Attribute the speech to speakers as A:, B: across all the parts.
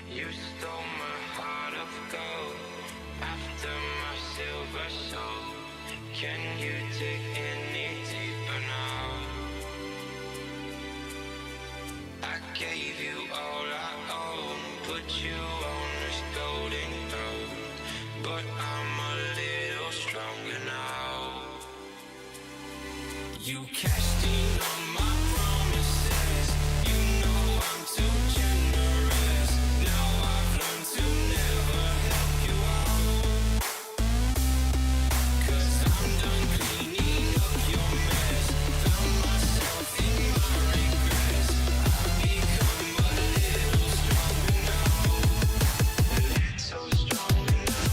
A: You stole my heart of gold after my silver soul. Can you dig any deeper now? I gave you all I own, put you on this golden throne, but I'm a little stronger now. You cashed in on my promises. You know I'm too generous. Now I've learned to never help you out, 'cause I'm done cleaning up your mess. Found myself in my regrets. I've become a little stronger now. A little stronger now.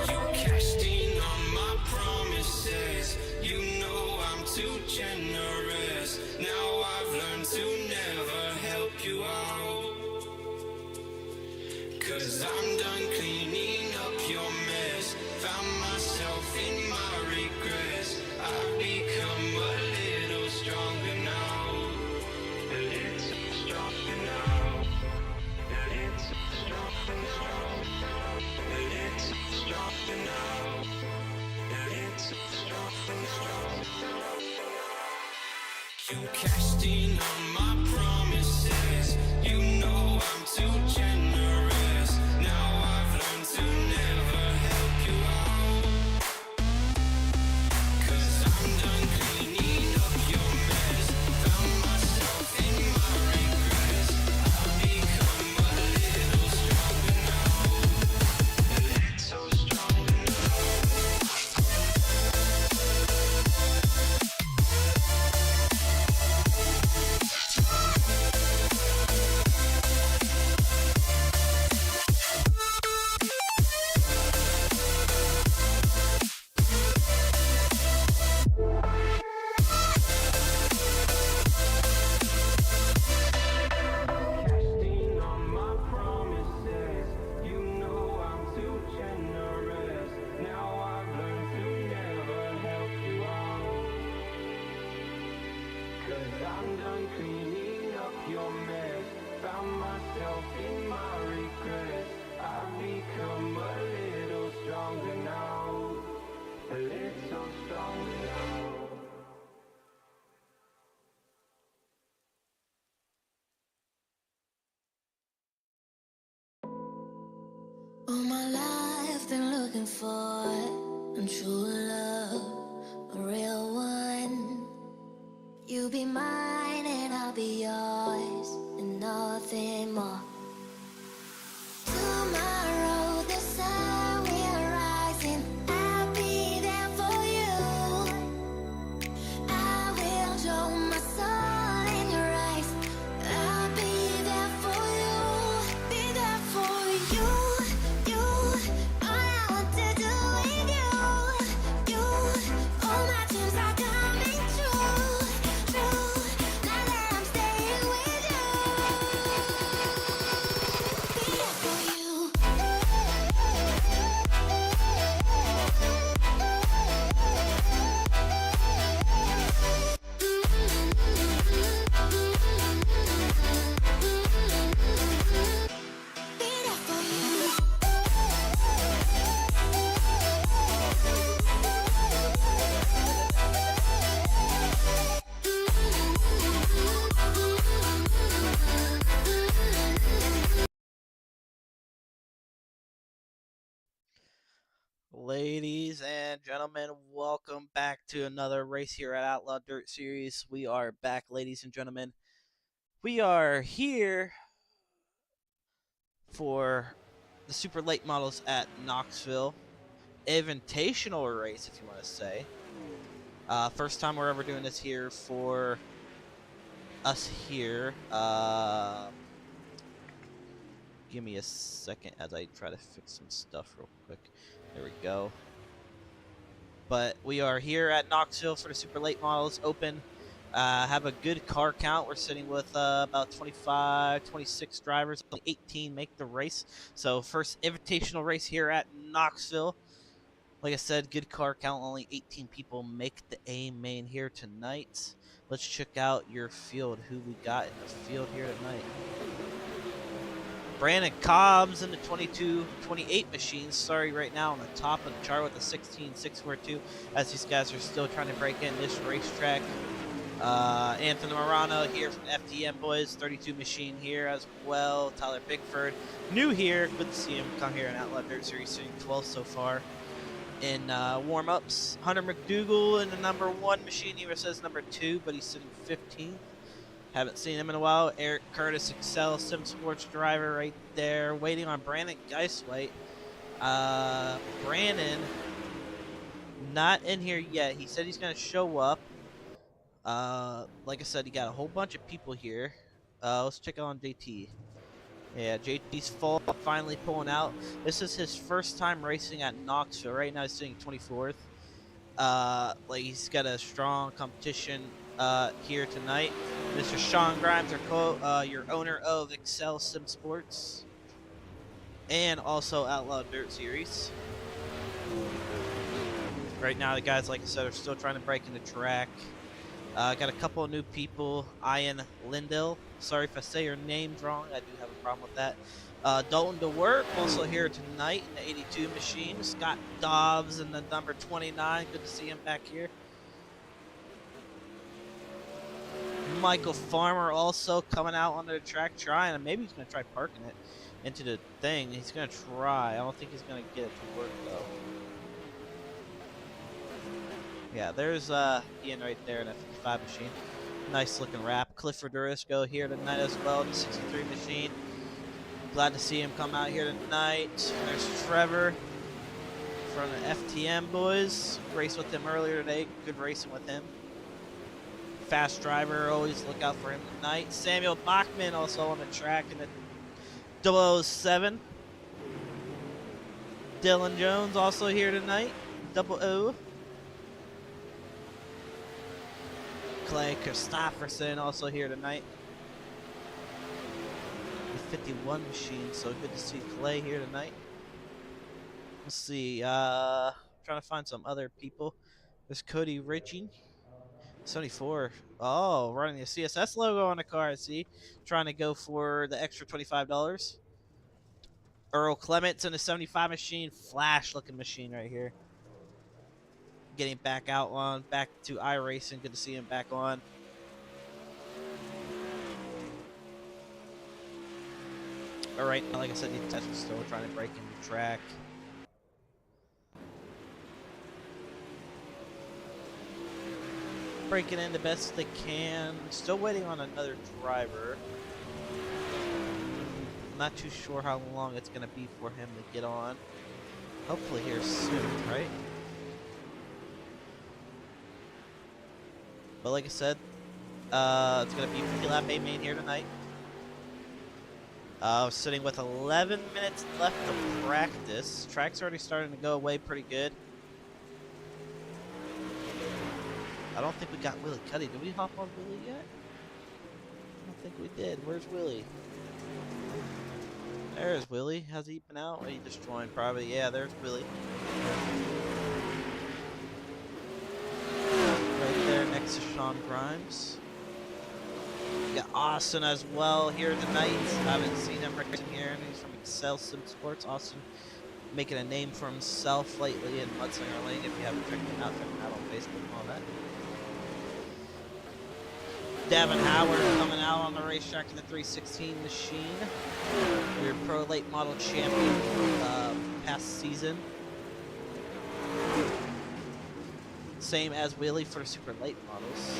A: You cashed in on my promises. You know I'm too generous. Now I've learned to never help you out, 'cause I'm done cleaning up your mess. Found myself in my regrets. I've become a little stronger now. A little stronger now. A little stronger now. A little stronger now. A little stronger now. You cashed in on my promises. You know I'm too generous. Now I've learned to never help you out, 'cause I'm done cleaning up your mess. Found myself in my regrets. I've become a little stronger now. A little stronger now. Cashed in on my promises. You know I'm too generous. Now I've learned to never help you out, 'cause I'm done cleaning up your mess. Found myself in my regrets. I've become a little stronger now. A little stronger now.
B: All my life been looking for a true love, a real one. You be mine and I'll be yours, and nothing more. Tomorrow the sun will rise and I'll be there for you. I will show my soul in your eyes. I'll be there for you, be there for you. You, all I want to do with you. You, all my dreams are coming true, true. Now that I'm staying with you, be there for you. Be there for you.
C: Ladies and gentlemen, welcome back to another race here at Outlaw Dirt Series. We are back, ladies and gentlemen. We are here for the super late models at Knoxville Invitational Race, if you want to say. First time we're ever doing this here for us here. Give me a second as I try to fix some stuff real quick. There we go. But we are here at Knoxville for the Super Late Models Open. Have a good car count. We're sitting with about 25, 26 drivers. Only 18 make the race. So first invitational race here at Knoxville. Like I said, good car count. Only 18 people make the A main here tonight. Let's check out your field. Who we got in the field here tonight. Brandon Cobbs in the 22-28 machine. Sorry, right now on the top of the chart with the 16-642 as these guys are still trying to break in this racetrack. Anthony Morano here from FTM Boys, 32 machine here as well. Tyler Bickford, new here. Good to see him come here in Outlaw Dirt Series, sitting 12th so far in warm-ups. Hunter McDougal in the number 1 machine. He says number 2, but he's sitting 15th. Haven't seen him in a while. Eric Curtis, Excel Sim Sports driver right there. Waiting on Brandon Geiswhite. Brandon, not in here yet. He said he's going to show up. Like I said, he got a whole bunch of people here. Let's check on JT. Yeah, JT's full, finally pulling out. This is his first time racing at Knoxville. Right now he's sitting 24th. Like he's got a strong competition here tonight. Mr. Sean Grimes, your owner of Excel Sim Sports and also Outlaw Dirt Series. Right now the guys, like I said, are still trying to break into track. Got a couple of new people. Ian Lindell. Sorry if I say your names wrong. I do have a problem with that. Dalton DeWert also here tonight in the 82 machine. Scott Dobbs in the number 29. Good to see him back here. Michael Farmer also coming out onto the track trying, and maybe he's going to try parking it into the thing. He's going to try. I don't think he's going to get it to work, though. Yeah, there's Ian right there in a 55 machine. Nice looking wrap. Clifford Durisco here tonight as well, the 63 machine. Glad to see him come out here tonight. There's Trevor from the FTM boys. Raced with him earlier today. Good racing with him. Fast driver, always look out for him tonight. Samuel Bachman also on the track in the 007. Dylan Jones also here tonight, 00. Clay Christopherson also here tonight. The 51 machine, so good to see Clay here tonight. Let's see, trying to find some other people. There's Cody Ritchie. 74. Oh, running the CSS logo on the car, I see. Trying to go for the extra $25. Earl Clements in the 75 machine. Flash looking machine right here. Getting back out on, back to iRacing. Good to see him back on. Alright, like I said, these guys are still trying to break into track. Breaking in the best they can. Still waiting on another driver. Not too sure how long it's going to be for him to get on. Hopefully here soon, right? But like I said, it's going to be P-Lap A main here tonight. Sitting with 11 minutes left to practice. Track's already starting to go away pretty good. I don't think we got Willie Cuddy. Did we hop on Willie yet? I don't think we did. Where's Willie? There's Willie. Has he been out? Or he just joined probably. Yeah, there's Willie. Right there next to Sean Grimes. We got Austin as well here tonight. I haven't seen him racing here. And he's from Excel Sim Sports. Austin making a name for himself lately in Mudslinger Lane. If you haven't checked him out on Facebook and all that. Devin Howard coming out on the racetrack in the 316 machine. Your pro late model champion past season. Same as Willie for the super late models.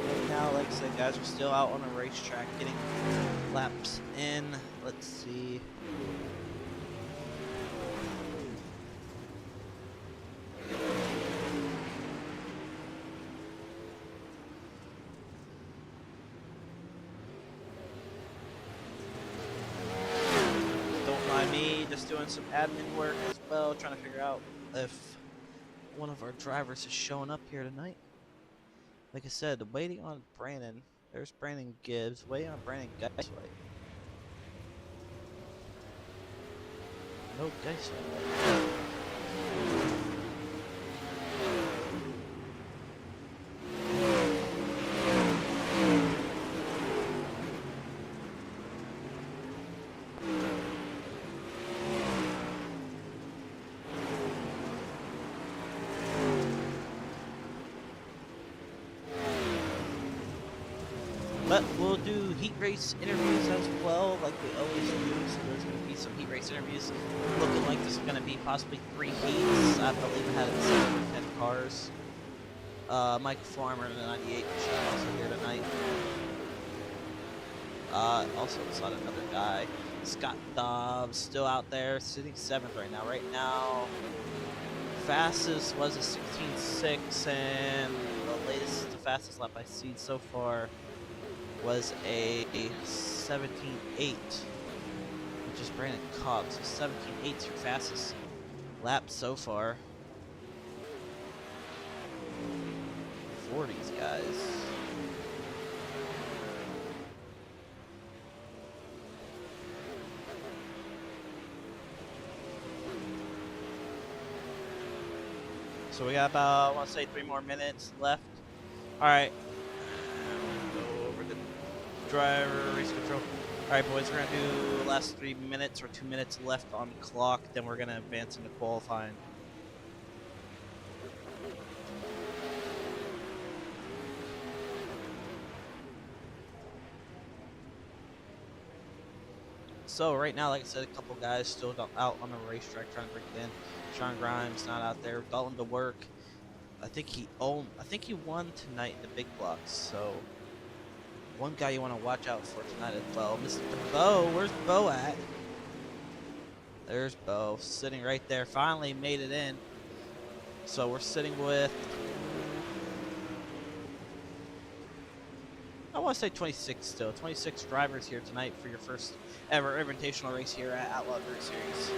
C: Right now, like I said, guys are still out on the racetrack getting laps in. Let's see. Doing some admin work as well, trying to figure out if one of our drivers is showing up here tonight. Like I said, waiting on Brandon. There's Brandon Gibbs. Waiting on Brandon Geisway. No Geisway. But we'll do heat race interviews as well, like we always do. So there's going to be some heat race interviews. Looking like there's going to be possibly 3 heats. I believe I had it 7 or 10 cars. Mike Farmer, the 98, is also here tonight. Also saw another guy, Scott Dobbs, still out there, sitting 7th right now. Right now, fastest was a 16.6, and the fastest lap I've seen so far was a 17.8, which is Brandon Cobb. So 17.8 is your fastest lap so far for these guys. So we got about, I want to say, 3 more minutes left. All right. Go over the driver race control. All right, boys, we're gonna do the last 3 minutes or 2 minutes left on the clock. Then we're gonna advance into qualifying. So right now, like I said, a couple guys still out on the racetrack trying to break it in. Sean Grimes not out there. Dalton to work. I think he won tonight in the big blocks. So one guy you want to watch out for tonight as well, Mr. Bo. Where's Bo at? There's Bo sitting right there. Finally made it in. So we're sitting with, I want to say 26 still. 26 drivers here tonight for your first ever Invitational race here at Outlaw Race Series.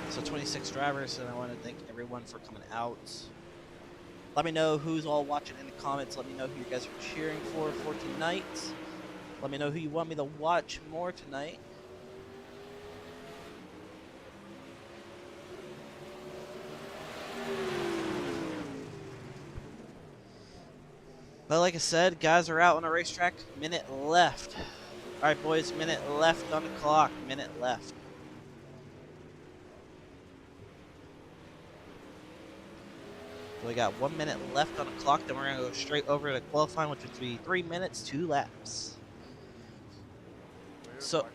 C: So 26 drivers, and I want to thank everyone for coming out. Let me know who's all watching in the comments. Let me know who you guys are cheering for tonight. Let me know who you want me to watch more tonight. But like I said, guys are out on the racetrack. Minute left. All right, boys, minute left on the clock. Minute left. We got 1 minute left on the clock. Then we're gonna go straight over to qualifying, which would be 3 minutes, 2 laps. So.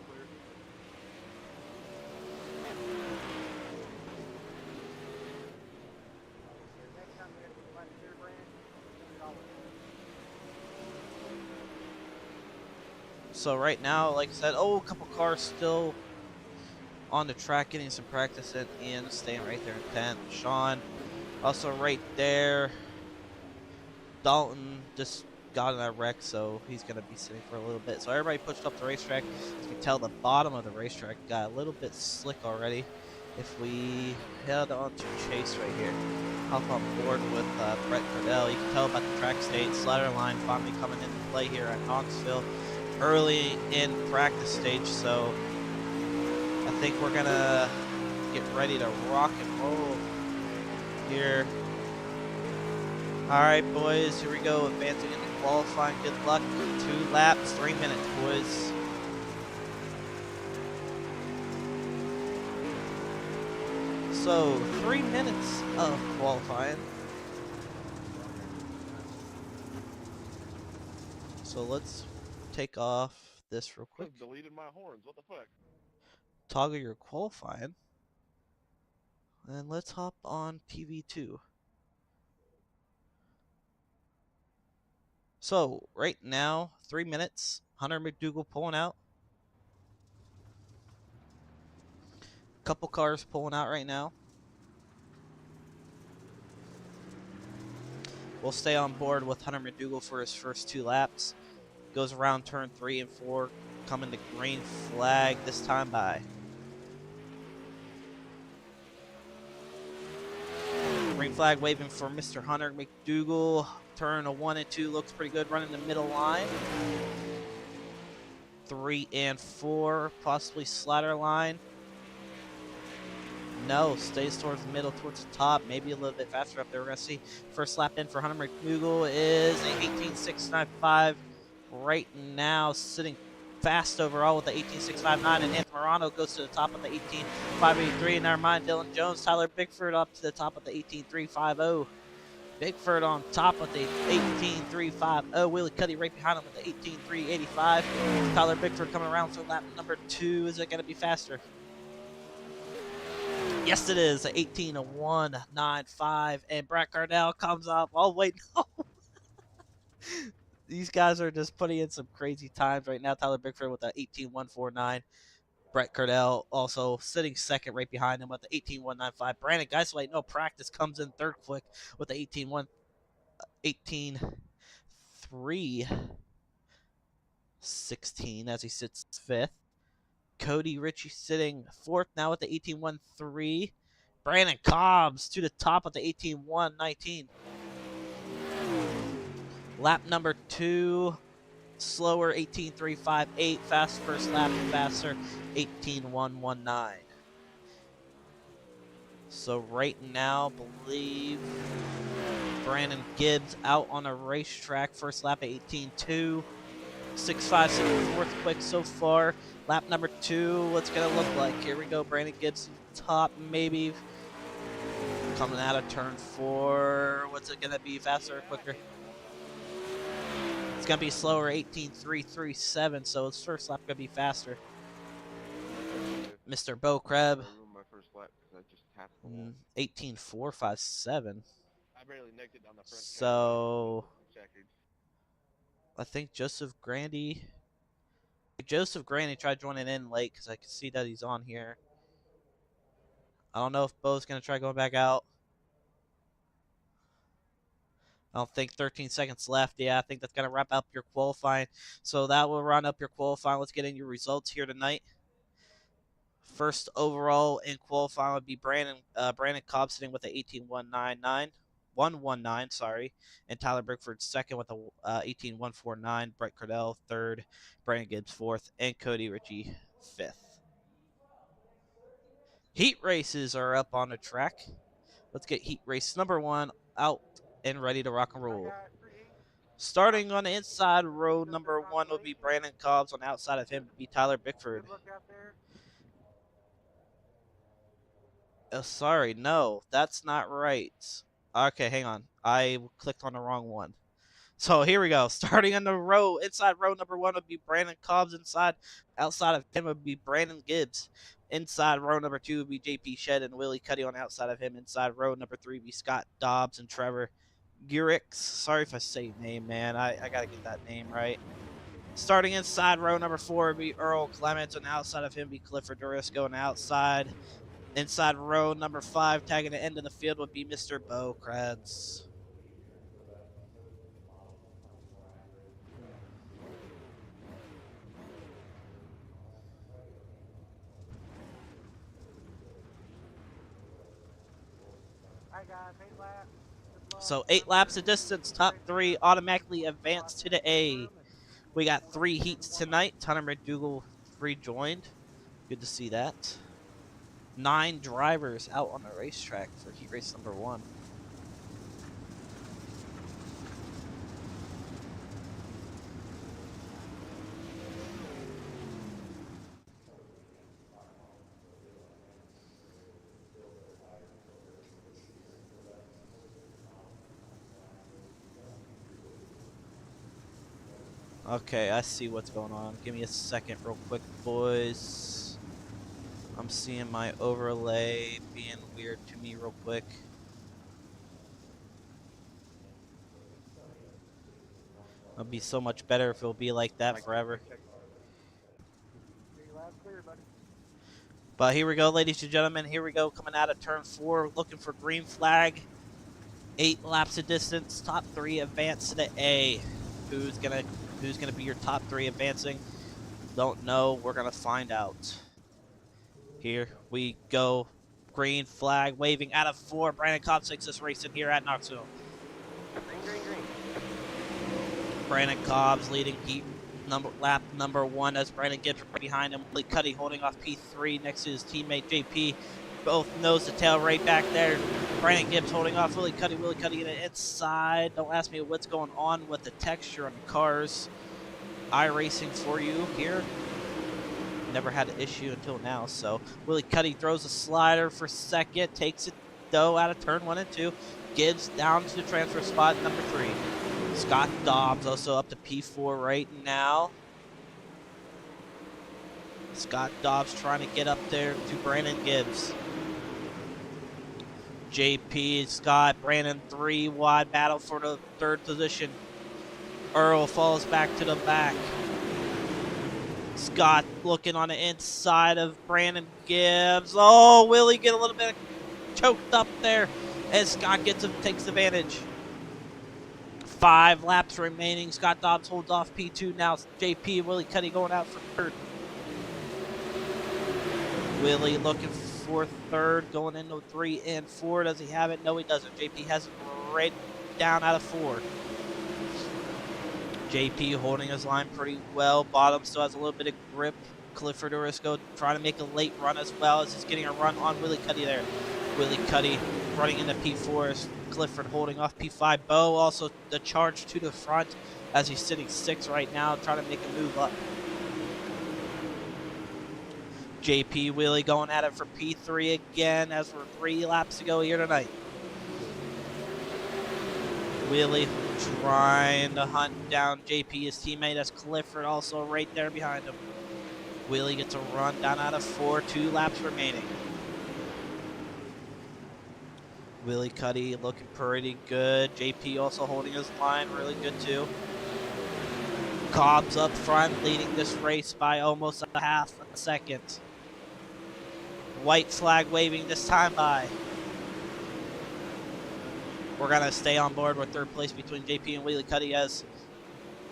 C: So right now, like I said, a couple cars still on the track getting some practice in, staying right there in 10th. Sean, also right there. Dalton just got in that wreck, so he's going to be sitting for a little bit. So everybody pushed up the racetrack. As you can tell, the bottom of the racetrack got a little bit slick already. If we head on to Chase right here, hop on board with Brett Cordell, you can tell about the track state. Slider line finally coming into play here at Knoxville. Early in practice stage, so I think we're gonna get ready to rock and roll here. All right, boys, here we go, advancing into qualifying. Good luck. 2 laps, 3 minutes, boys. So 3 minutes of qualifying. So let's take off this real quick.
D: Deleted my horns. What the fuck?
C: Toggle your qualifying. And let's hop on PV2. So right now, 3 minutes. Hunter McDougal pulling out. Couple cars pulling out right now. We'll stay on board with Hunter McDougal for his first 2 laps. Goes around turn 3 and 4, coming to green flag this time by. flag waving for Mr. Hunter McDougal. Turn a 1 and 2 looks pretty good. Running the middle line. 3 and 4, possibly slider line. No, stays towards the middle, towards the top. Maybe a little bit faster up there. We're going to see first lap in for Hunter McDougal is a 18.695 right now, sitting fast overall with the 18.659. And Anthony Morano goes to the top of the 18.583. Never mind, Dylan Jones, Tyler Bigford up to the top of the 18.350. Bigford on top of the 18.350. Willie Cuddy right behind him with the 18.385. Tyler Bigford coming around for lap number 2. Is it going to be faster? Yes, it is. 18.195. And Brett Cardell comes up. Oh, wait, no. These guys are just putting in some crazy times right now. Tyler Bigford with the 18.149. Brett Cardell also sitting second right behind him with the 18.195. Brandon Geisway, no practice, comes in third quick with the 18.316 as he sits fifth. Cody Ritchie sitting fourth now with the 18.13. Brandon Cobbs to the top of the 18.119. Lap number 2, slower 18.358. Fast first lap, faster 18.119. So right now, believe Brandon Gibbs out on a racetrack. First lap at 18.2. 6.5, sitting fourth quick so far. Lap number 2, what's going to look like? Here we go. Brandon Gibbs top, maybe. Coming out of turn 4. What's it going to be? Faster or quicker? It's going to be slower, 18.337. So his first lap going to be faster. Mr. Bo Kreb. 18.457. So I think Joseph Grandy tried joining in late because I can see that he's on here. I don't know if Bo's going to try going back out. I don't think 13 seconds left. Yeah, I think that's going to wrap up your qualifying. So that will run up your qualifying. Let's get in your results here tonight. First overall in qualifying would be Brandon Cobb sitting with an 119, sorry, and Tyler Bigford second with a 18.149. Brett Cardell third, Brandon Gibbs fourth, and Cody Ritchie fifth. Heat races are up on the track. Let's get heat race number 1 out and ready to rock and roll. Starting on the inside row, number 1 will be Brandon Cobbs. On the outside of him would be Tyler Bigford. Oh, sorry, no, that's not right. Okay, hang on. I clicked on the wrong one. So here we go. Starting on the row, inside row number 1 would be Brandon Cobbs. Outside of him would be Brandon Gibbs. Inside row number 2 would be JP Shed and Willie Cuddy. On the outside of him, inside row number 3 would be Scott Dobbs and Trevor Gurix. Sorry if I say your name, man. I got to get that name right. Starting inside row number 4 would be Earl Clements. On the outside of him would be Clifford Dorisco. On the outside, inside row number 5, tagging the end of the field would be Mr. Bo Krebs. So 8 laps of distance, top 3 automatically advance to the A. We got 3 heats tonight. Hunter McDougal rejoined. Good to see that. 9 drivers out on the racetrack for heat race number 1. Okay, I see what's going on. Give me a second real quick, boys. I'm seeing my overlay being weird to me real quick. It'll be so much better if it'll be like that forever. But here we go, ladies and gentlemen. Here we go, coming out of turn 4, looking for green flag. 8 laps of distance, top 3 advance to the A. Who's gonna be your top 3 advancing? Don't know. We're gonna find out. Here we go. Green flag waving out of 4. Brandon Cobbs takes this race in here at Knoxville.
D: Green.
C: Brandon Cobbs leading lap number 1 as Brandon Gibbs right behind him. Willie Cuddy holding off P3 next to his teammate JP. Both nose to tail right back there. Brandon Gibbs holding off Willie Cuddy getting inside. Don't ask me what's going on with the texture on the cars. iRacing for you here. Never had an issue until now. So Willie Cuddy throws a slider for second, takes it though out of turn 1 and 2. Gibbs down to the transfer spot number 3. Scott Dobbs also up to P4 right now. Scott Dobbs trying to get up there to Brandon Gibbs. JP, Scott, Brandon 3 wide battle for the 3rd position. Earl falls back to the back. Scott looking on the inside of Brandon Gibbs. Oh, Willie get a little bit choked up there as Scott takes advantage. 5 laps remaining. Scott Dobbs holds off P2 now. JP and Willie Cuddy going out for 3rd. Willie looking for 3rd, going into 3 and 4. Does he have it? No, he doesn't. JP has it right down out of 4. JP holding his line pretty well. Bottom still has a little bit of grip. Clifford Orisco trying to make a late run as well as he's getting a run on Willie Cuddy there. Willie Cuddy running into P4 as Clifford holding off P5. Bo also the charge to the front as he's sitting 6th right now, trying to make a move up. JP Willie going at it for P3 again as we're 3 laps to go here tonight. Willie trying to hunt down JP, his teammate, as Clifford also right there behind him. Willie gets a run down out of 4, 2 laps remaining. Willie Cuddy looking pretty good. JP also holding his line really good too. Cobbs up front leading this race by almost a half a second. White flag waving this time by. We're going to stay on board with 3rd place between JP and Willie Cuddy as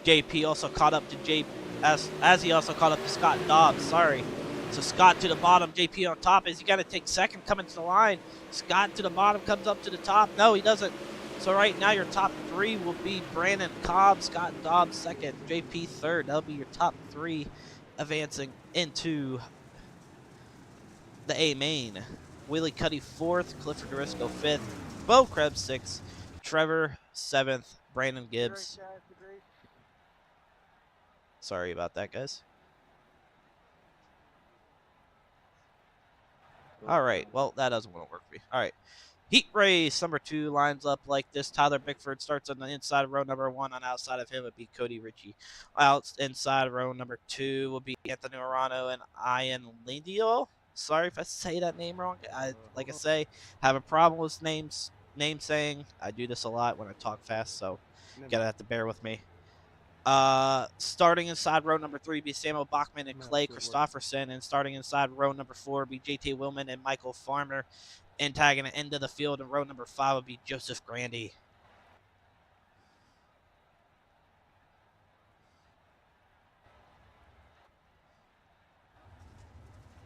C: JP also caught up to as he also caught up to Scott Dobbs. Sorry. So Scott to the bottom, JP on top. Is he got to take 2nd coming to the line? Scott to the bottom, comes up to the top. No, he doesn't. So right now your top 3 will be Brandon Cobbs, Scott Dobbs 2nd, JP 3rd. That'll be your top 3 advancing into the A main. Willie Cuddy 4th, Clifford Orisco 5th, Bo Krebs 6th, Trevor 7th, Brandon Gibbs. Sorry about that, guys. All right, well, that doesn't want to work for me. All right, heat race number 2 lines up like this. Tyler Bickford starts on the inside of row number 1. On outside of him would be Cody Ritchie. Out inside row number 2 will be Anthony Morano and Ian Lindio. Sorry if I say that name wrong. Like I say, have a problem with name saying. I do this a lot when I talk fast, so gotta have to bear with me. Starting inside row number 3 be Samuel Bachman and Clay Christofferson, and starting inside row number 4 be JT Willman and Michael Farmer, and tagging the end of the field in row number 5 would be Joseph Grandy.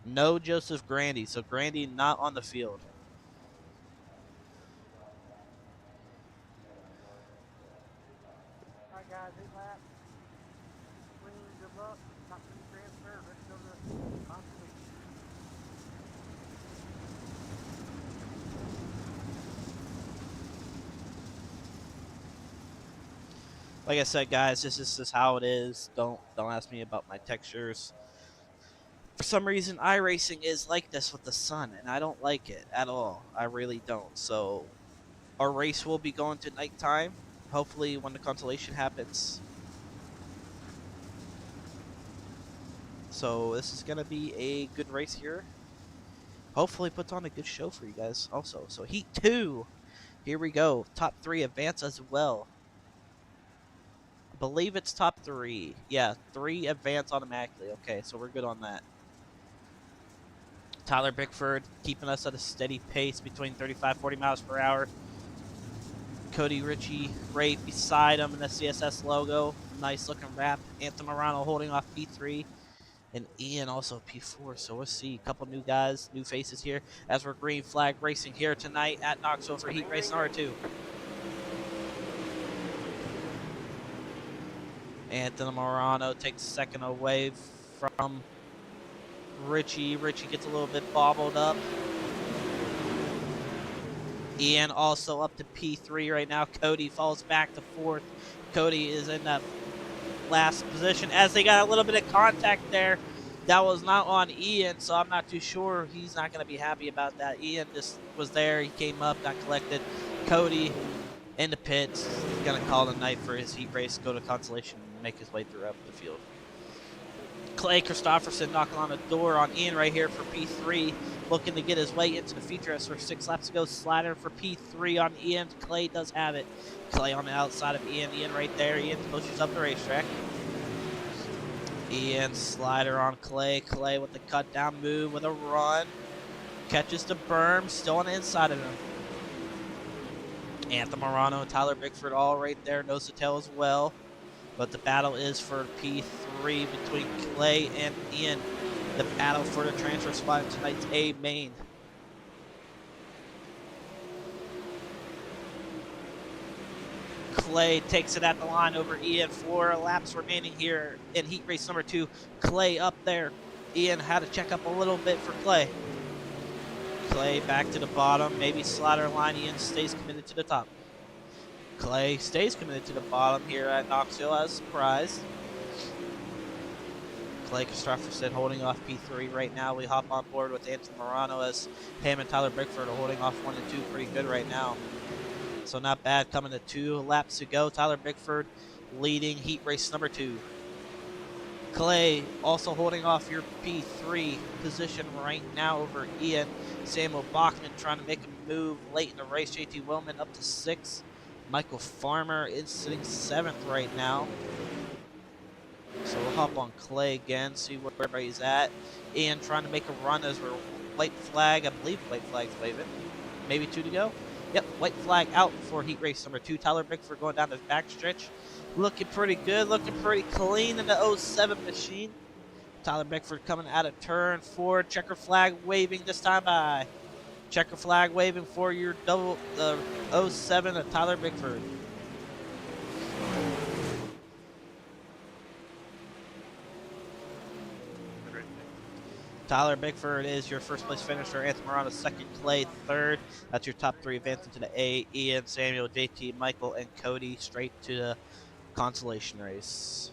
C: No Joseph Grandy, so Grandy not on the field.
D: All right, guys, 8 laps. Clean, good luck. Top 3 transfer. Let's go to Knoxville.
C: Like I said, guys, this is just how it is. Don't ask me about my textures. For some reason, iRacing is like this with the sun, and I don't like it at all. I really don't. So our race will be going to nighttime, hopefully when the consolation happens. So this is going to be a good race here. Hopefully puts on a good show for you guys also. So Heat 2, here we go. Top 3 advance as well. I believe it's top 3. Yeah, 3 advance automatically. Okay, so we're good on that. Tyler Bickford keeping us at a steady pace between 35-40 miles per hour. Cody Ritchie right beside him in the CSS logo. Nice looking wrap. Anthony Morano holding off P3. and Ian also P4. So we'll see a couple new guys, new faces here as we're green flag racing here tonight at Knoxville for heat race number 2. Anthony Morano takes second away from Richie. Richie gets a little bit bobbled up. Ian also up to P3 right now. Cody falls back to 4th. Cody is in that last position as they got a little bit of contact there. That was not on Ian, so I'm not too sure. He's not going to be happy about that. Ian just was there. He came up, got collected. Cody in the pits. He's going to call the night for his heat race, go to consolation, and make his way throughout the field. Clay Christopherson knocking on the door on Ian right here for P3, looking to get his way into the feature as for 6 laps to go. Slider for P3 on Ian. Clay does have it. Clay on the outside of Ian. Ian right there. Ian pushes up the racetrack. Ian slider on Clay. Clay with the cut down move with a run. Catches the berm. Still on the inside of him. Anthony Morano and Tyler Bickford all right there. Nose to tail as well. But the battle is for P3 between Clay and Ian. The battle for the transfer spot in tonight's A main. Clay takes it at the line over Ian. 4 laps remaining here in heat race number 2. Clay up there. Ian had to check up a little bit for Clay. Clay back to the bottom. Maybe slider line. Ian stays committed to the top. Clay stays committed to the bottom here at Knoxville as a surprise. Clay Christopherson holding off P3 right now. We hop on board with Anthony Morano as him and Tyler Bickford are holding off 1 and 2 pretty good right now. So not bad coming to 2 laps to go. Tyler Bickford leading heat race number 2. Clay also holding off your P3 position right now over Ian. Samuel Bachman trying to make a move late in the race. JT Willman up to 6. Michael Farmer is sitting 7th right now. So we'll hop on Clay again, see where everybody's at. Ian trying to make a run as we're white flag. I believe white flag's waving. Maybe 2 to go. Yep, white flag out for heat race number 2. Tyler Bickford going down the backstretch. Looking pretty good, looking pretty clean in the 07 machine. Tyler Bickford coming out of turn 4. Checker flag waving this time by. Checker flag waving for your 07 of Tyler Bickford. Tyler Bickford is your first place finisher. Anthony Morano second. Clay third. That's your top 3 advancing to the A. Ian, Samuel, JT, Michael, and Cody straight to the consolation race.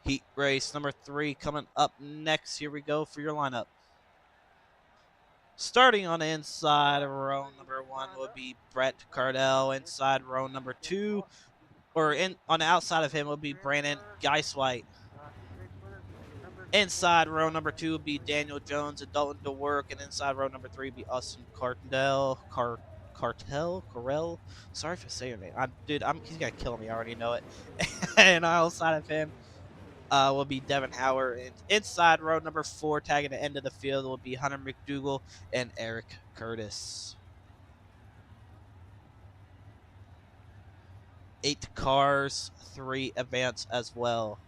C: Heat race number 3 coming up next. Here we go for your lineup. Starting on the inside of row number 1 will be Brett Cardell. Inside row number 2, or on the outside of him will be Brandon Geiswhite. Inside row number 2 will be Daniel Jones and Dalton DeWork, and inside row number 3 will be Austin Cartel. Sorry if I say your name. He's gonna kill me. I already know it. And outside of him will be Devin Howard. And inside row number 4, tagging the end of the field, will be Hunter McDougal and Eric Curtis. 8 cars, 3 advance as well.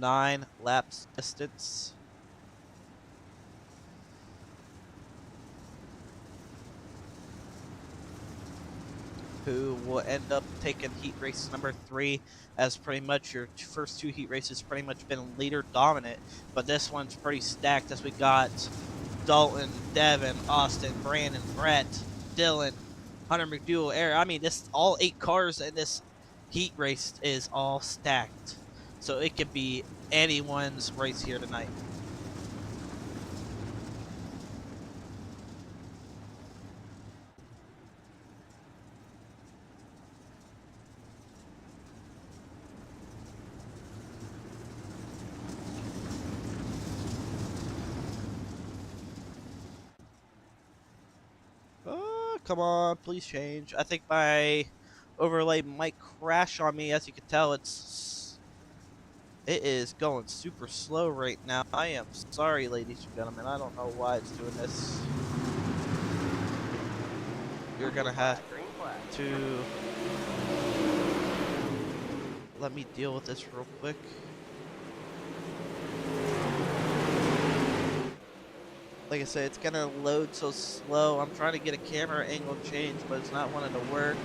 C: Nine laps distance. Who will end up taking heat race number 3, as pretty much your first 2 heat races pretty much been leader dominant, but this one's pretty stacked as we got Dalton, Devin, Austin, Brandon, Brett, Dylan, Hunter McDougal, Eric. I mean, this all 8 cars in this heat race is all stacked. So it could be anyone's race here tonight. come on, please change. I think my overlay might crash on me. As you can tell, it is going super slow right now. I am sorry, ladies and gentlemen. I don't know why it's doing this. You're gonna have
D: Green flag.
C: to let me deal with this real quick. Like I said, it's gonna load so slow. I'm trying to get a camera angle change, but it's not wanting to work.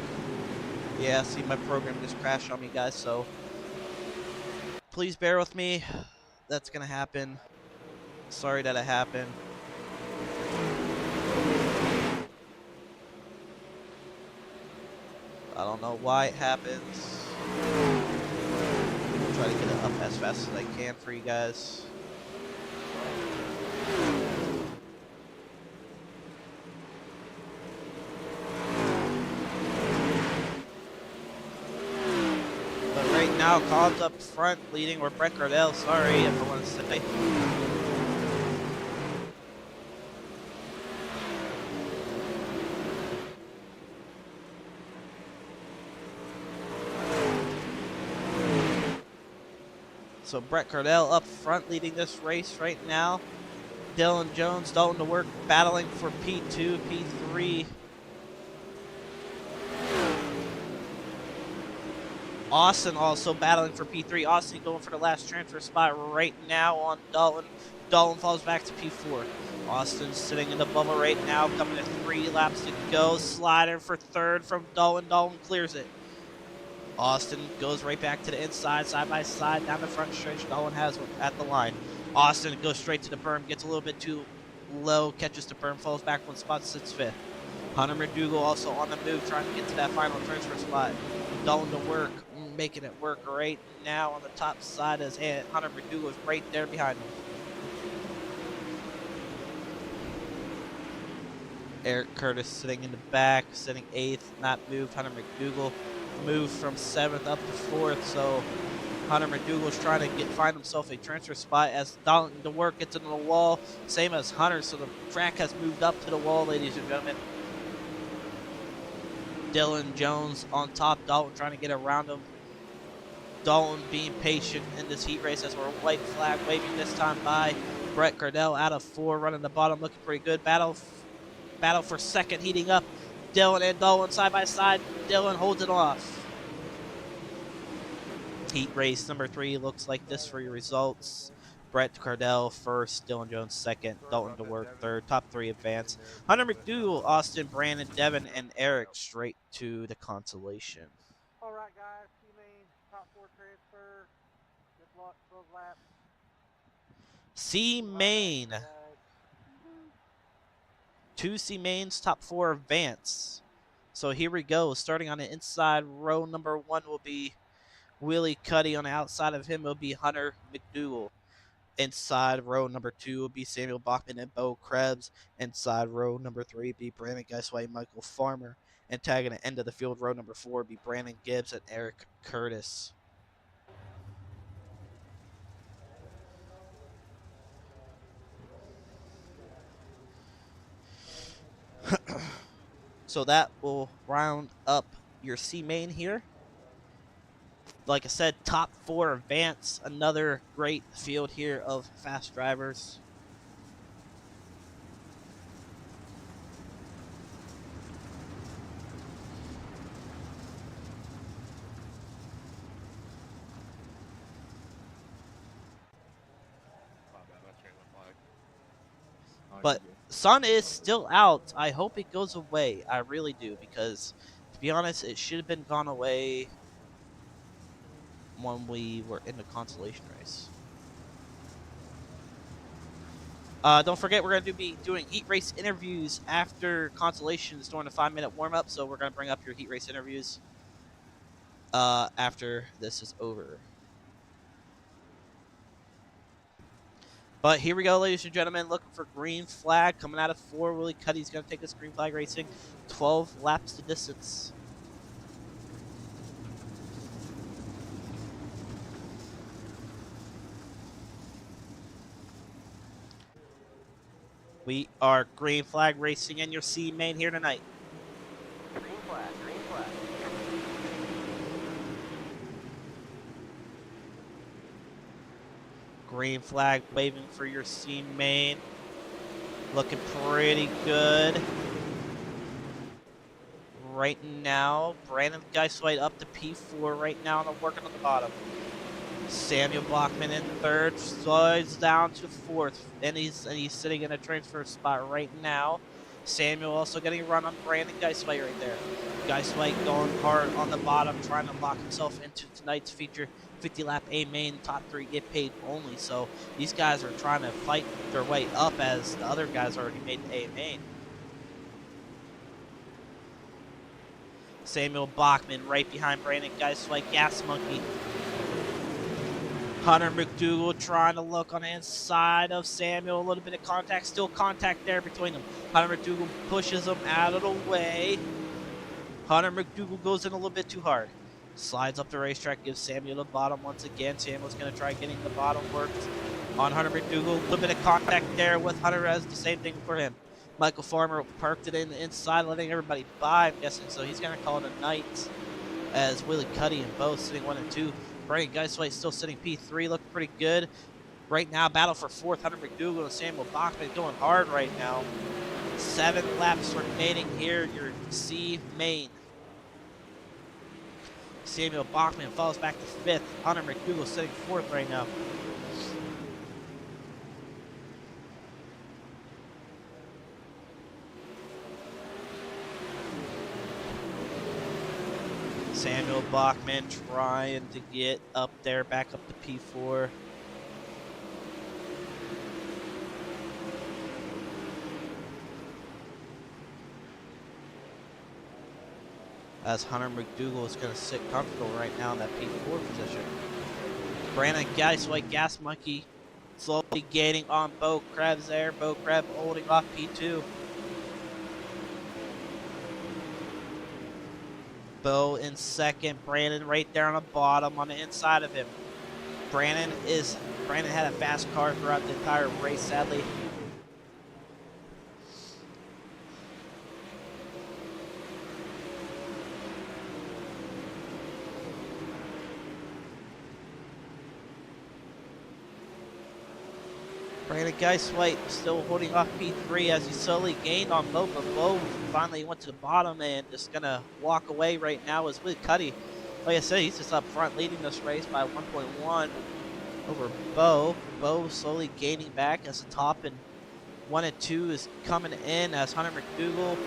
C: Yeah, see, my program just crashed on me, guys, so please bear with me. That's gonna happen. Sorry that it happened. I don't know why it happens. I'll try to get it up as fast as I can for you guys. But right now, Cobb's up front leading, or Brett Cardell, sorry if I want to say. So Brett Cardell up front leading this race right now. Dylan Jones, Dalton to work, battling for P2, P3. Austin also battling for P3. Austin going for the last transfer spot right now on Dalton. Dalton falls back to P4. Austin sitting in the bubble right now, coming to 3 laps to go. Slider for third from Dalton. Dalton clears it. Austin goes right back to the inside, side by side, down the front stretch. Dalton has one at the line. Austin goes straight to the berm, gets a little bit too low, catches the berm, falls back 1 spot, sits 5th. Hunter McDougal also on the move, trying to get to that final transfer spot. Dalton to work, making it work right now on the top side as Hunter McDougal is right there behind him. Eric Curtis sitting in the back, sitting 8th, not moved. Hunter McDougal moved from 7th up to 4th, so Hunter McDougal's trying to find himself a transfer spot as Dalton to work gets into the wall, same as Hunter, so the track has moved up to the wall, ladies and gentlemen. Dylan Jones on top, Dalton trying to get around him. Dalton being patient in this heat race as we're white flag waving this time by. Brett Cardell out of 4, running the bottom, looking pretty good. Battle for second heating up. Dylan and Dalton side by side. Dylan holds it off. Heat race number 3 looks like this for your results. Brett Cardell first, Dylan Jones second, Dalton to work third, top 3 advance. Hunter McDougal, Austin, Brandon, Devin, and Eric straight to the consolation.
D: All right, guys. C-main, top 4 transfer. Good luck, 12 laps.
C: C main. 2 C mains, top 4 advance. So here we go. Starting on the inside, row number 1 will be Willie Cuddy. On the outside of him will be Hunter McDougal. Inside row number 2 will be Samuel Bachman and Bo Krebs. Inside row number 3 will be Brandon Geisway and Michael Farmer. And tagging the end of the field, row number 4 will be Brandon Gibbs and Eric Curtis. So that will round up your C main here. Like I said, top 4 advance. Another great field here of fast drivers. But sun is still out. I hope it goes away. I really do, because to be honest, it should have been gone away when we were in the consolation race. Don't forget, we're going to be doing heat race interviews after consolations during the 5-minute warm-up, so we're going to bring up your heat race interviews after this is over. But here we go, ladies and gentlemen, looking for green flag coming out of 4. Willie Cuddy's going to take us green flag racing, 12 laps to distance. We are green flag racing in your C main here tonight.
D: Green flag, green flag.
C: Green flag waving for your C main. Looking pretty good. Right now, Brandon Geiswhite up to P4 right now and working on the bottom. Samuel Blockman in third, slides down to fourth, and he's sitting in a transfer spot right now. Samuel also getting a run on Brandon Geiswhite right there. Geiswhite going hard on the bottom, trying to lock himself into tonight's feature. 50-lap A main, top 3 get paid only. So these guys are trying to fight their way up as the other guys already made the A main. Samuel Bachman right behind Brandon Geiswhite, Gas Monkey. Hunter McDougal trying to look on the inside of Samuel. A little bit of contact. Still contact there between them. Hunter McDougal pushes him out of the way. Hunter McDougal goes in a little bit too hard. Slides up the racetrack. Gives Samuel the bottom once again. Samuel's going to try getting the bottom worked on Hunter McDougal. A little bit of contact there with Hunter as the same thing for him. Michael Farmer parked it in the inside, letting everybody by, I'm guessing. So he's going to call it a night as Willie Cuddy and Bo sitting 1 and 2. Brandon Geiswhite still sitting P3, looking pretty good. Right now, battle for fourth. Hunter McDougal and Samuel Bachman going hard right now. 7 laps remaining here in your C main. Samuel Bachman falls back to 5th. Hunter McDougal sitting 4th right now. Samuel Bachman trying to get up there, back up to P4. As Hunter McDougal is going to sit comfortable right now in that P4 position. Brandon Geiswhite, Gas Monkey, slowly gaining on Bo Krebs there. Bo Krebs holding off P2. Bo in second. Brandon right there on the bottom on the inside of him. Brandon had a fast car throughout the entire race, sadly. Brandon Geiswhite still holding off P3 as he slowly gained on Bo, but Bo finally went to the bottom and is going to walk away right now as with Cuddy. Like I said, he's just up front leading this race by 1.1 over Bo. Bo slowly gaining back as the top, and 1 and 2 is coming in as Hunter McDougal.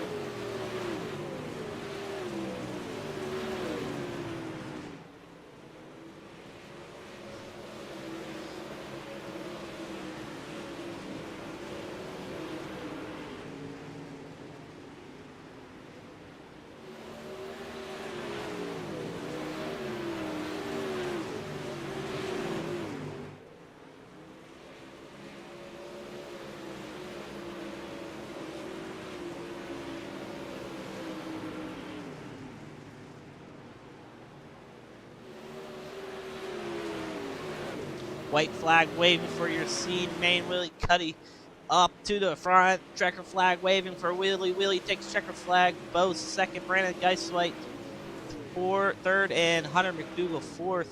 C: White flag waving for your C main. Willie Cuddy up to the front. Checker flag waving for Willie. Willie takes checker flag. Bo's second. Brandon Geiswhite third. And Hunter McDougal 4th.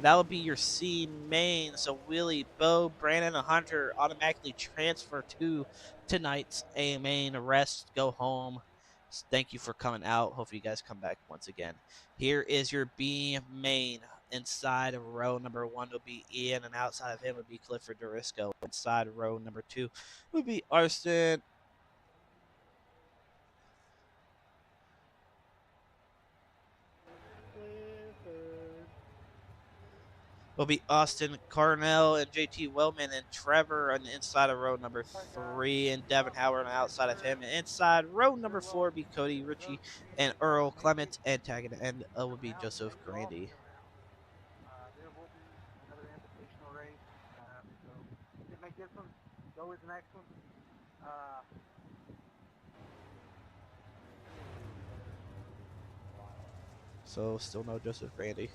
C: That will be your C main. So Willie, Bo, Brandon, and Hunter automatically transfer to tonight's A main. Rest, go home. Thank you for coming out. Hope you guys come back once again. Here is your B main. Inside of row number 1 will be Ian, and outside of him would be Clifford Dorisco. Inside of row number 2 would be Austin. Will be Austin Carnell and JT Wellman and Trevor on the inside of row number 3, and Devin Howard on the outside of him. And inside row number 4 will be Cody Ritchie and Earl Clements, and tagging the end will be Joseph Grandy.
D: There will be another invitational race. So didn't make this one. Go is the next one.
C: So still no Joseph Grandy.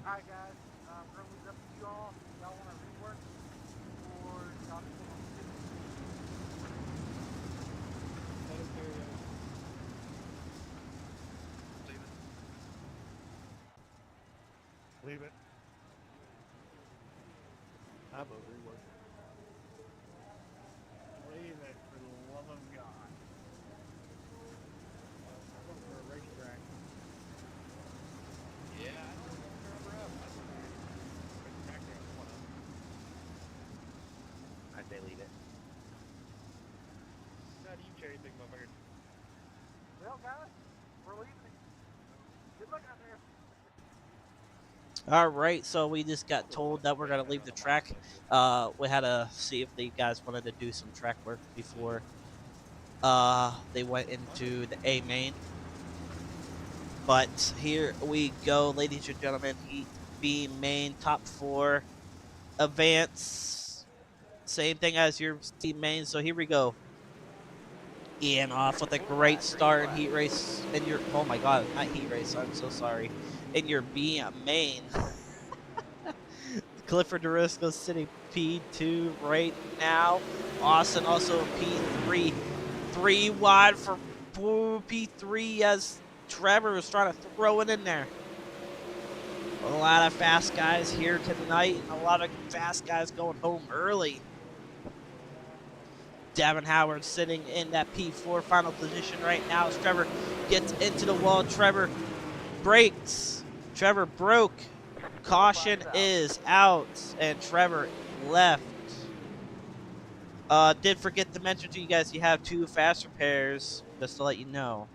D: Alright guys, we're gonna leave it up to you all. Y'all wanna rework or y'all just wanna sit?
E: Let him carry on.
F: Leave it. How about rework? Leave it for the love of God.
E: I'm going for a racetrack.
G: Yeah, I don't know where we're at.
F: Racetrack there, one up.
G: I say leave it.
F: How do you cherry pick, motherfucker?
D: Well guys, we're leaving it. Good luck out there.
C: All right, so we just got told that we're gonna leave the track. We had to see if the guys wanted to do some track work before they went into the A main. But here we go, ladies and gentlemen. Heat B main, top 4, advance. Same thing as your C main. So here we go. Ian off with a great start in heat race. In your oh my god, not heat race. I'm so sorry. In your B main. Clifford DeRisco sitting P2 right now. Austin also P3. 3 wide for P3 as Trevor was trying to throw it in there. A lot of fast guys here tonight and a lot of fast guys going home early. Devin Howard sitting in that P4 final position right now as Trevor gets into the wall. Trevor breaks. Trevor broke. Caution is out, and Trevor left. Did forget to mention to you guys, you have 2 fast repairs, just to let you know.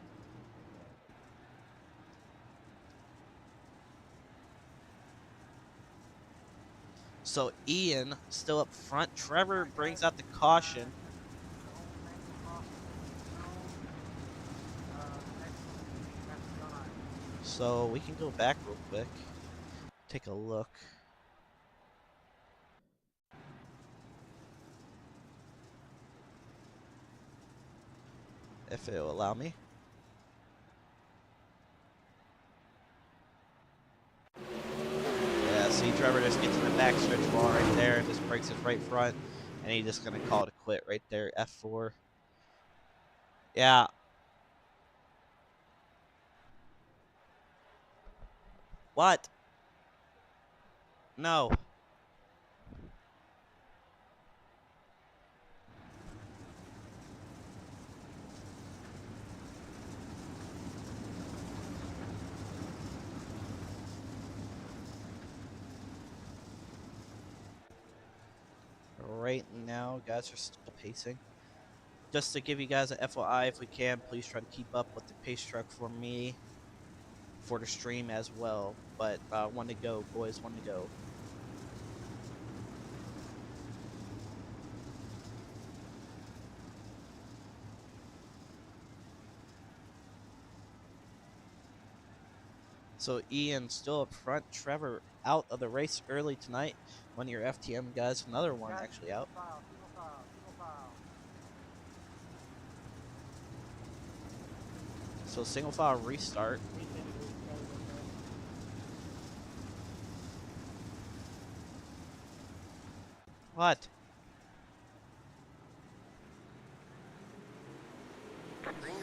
C: So Ian still up front. Trevor brings out the caution. So we can go back real quick. Take a look. If it'll allow me. Yeah, see, Trevor just gets in the back stretch wall right there and just breaks his right front. And he's just going to call it a quit right there, F4. Yeah. What? No. Right now, guys are still pacing. Just to give you guys an FYI, if we can, please try to keep up with the pace truck for me, for the stream as well. But one to go, boys, one to go. So Ian still up front. Trevor out of the race early tonight. One of your FTM guys, another one actually out.
D: Single file.
C: So single file restart. What?
G: Green.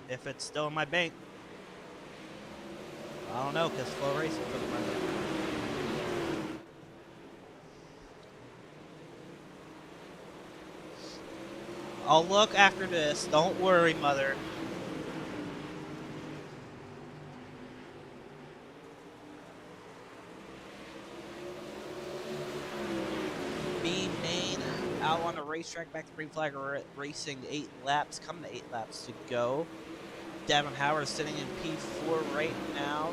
C: If it's still in my bank. I don't know, because Flow Racing put it in my bank. I'll look after this. Don't worry, mother. B main out on the racetrack, back to Green Flag Racing. 8 laps, coming to 8 laps to go. Devin Howard sitting in P4 right now.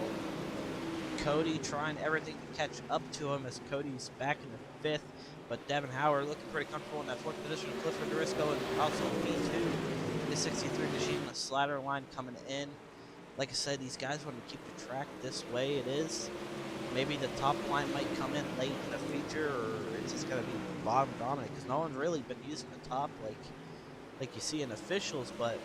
C: Cody trying everything to catch up to him as Cody's back in the 5th. But Devin Howard looking pretty comfortable in that 4th position. Clifford DeRisco and also P2. The 63 machine, the slider line coming in. Like I said, these guys want to keep the track this way it is. Maybe the top line might come in late in the feature, or it's just going to be bottom dominant because no one's really been using the top like like you see in officials, but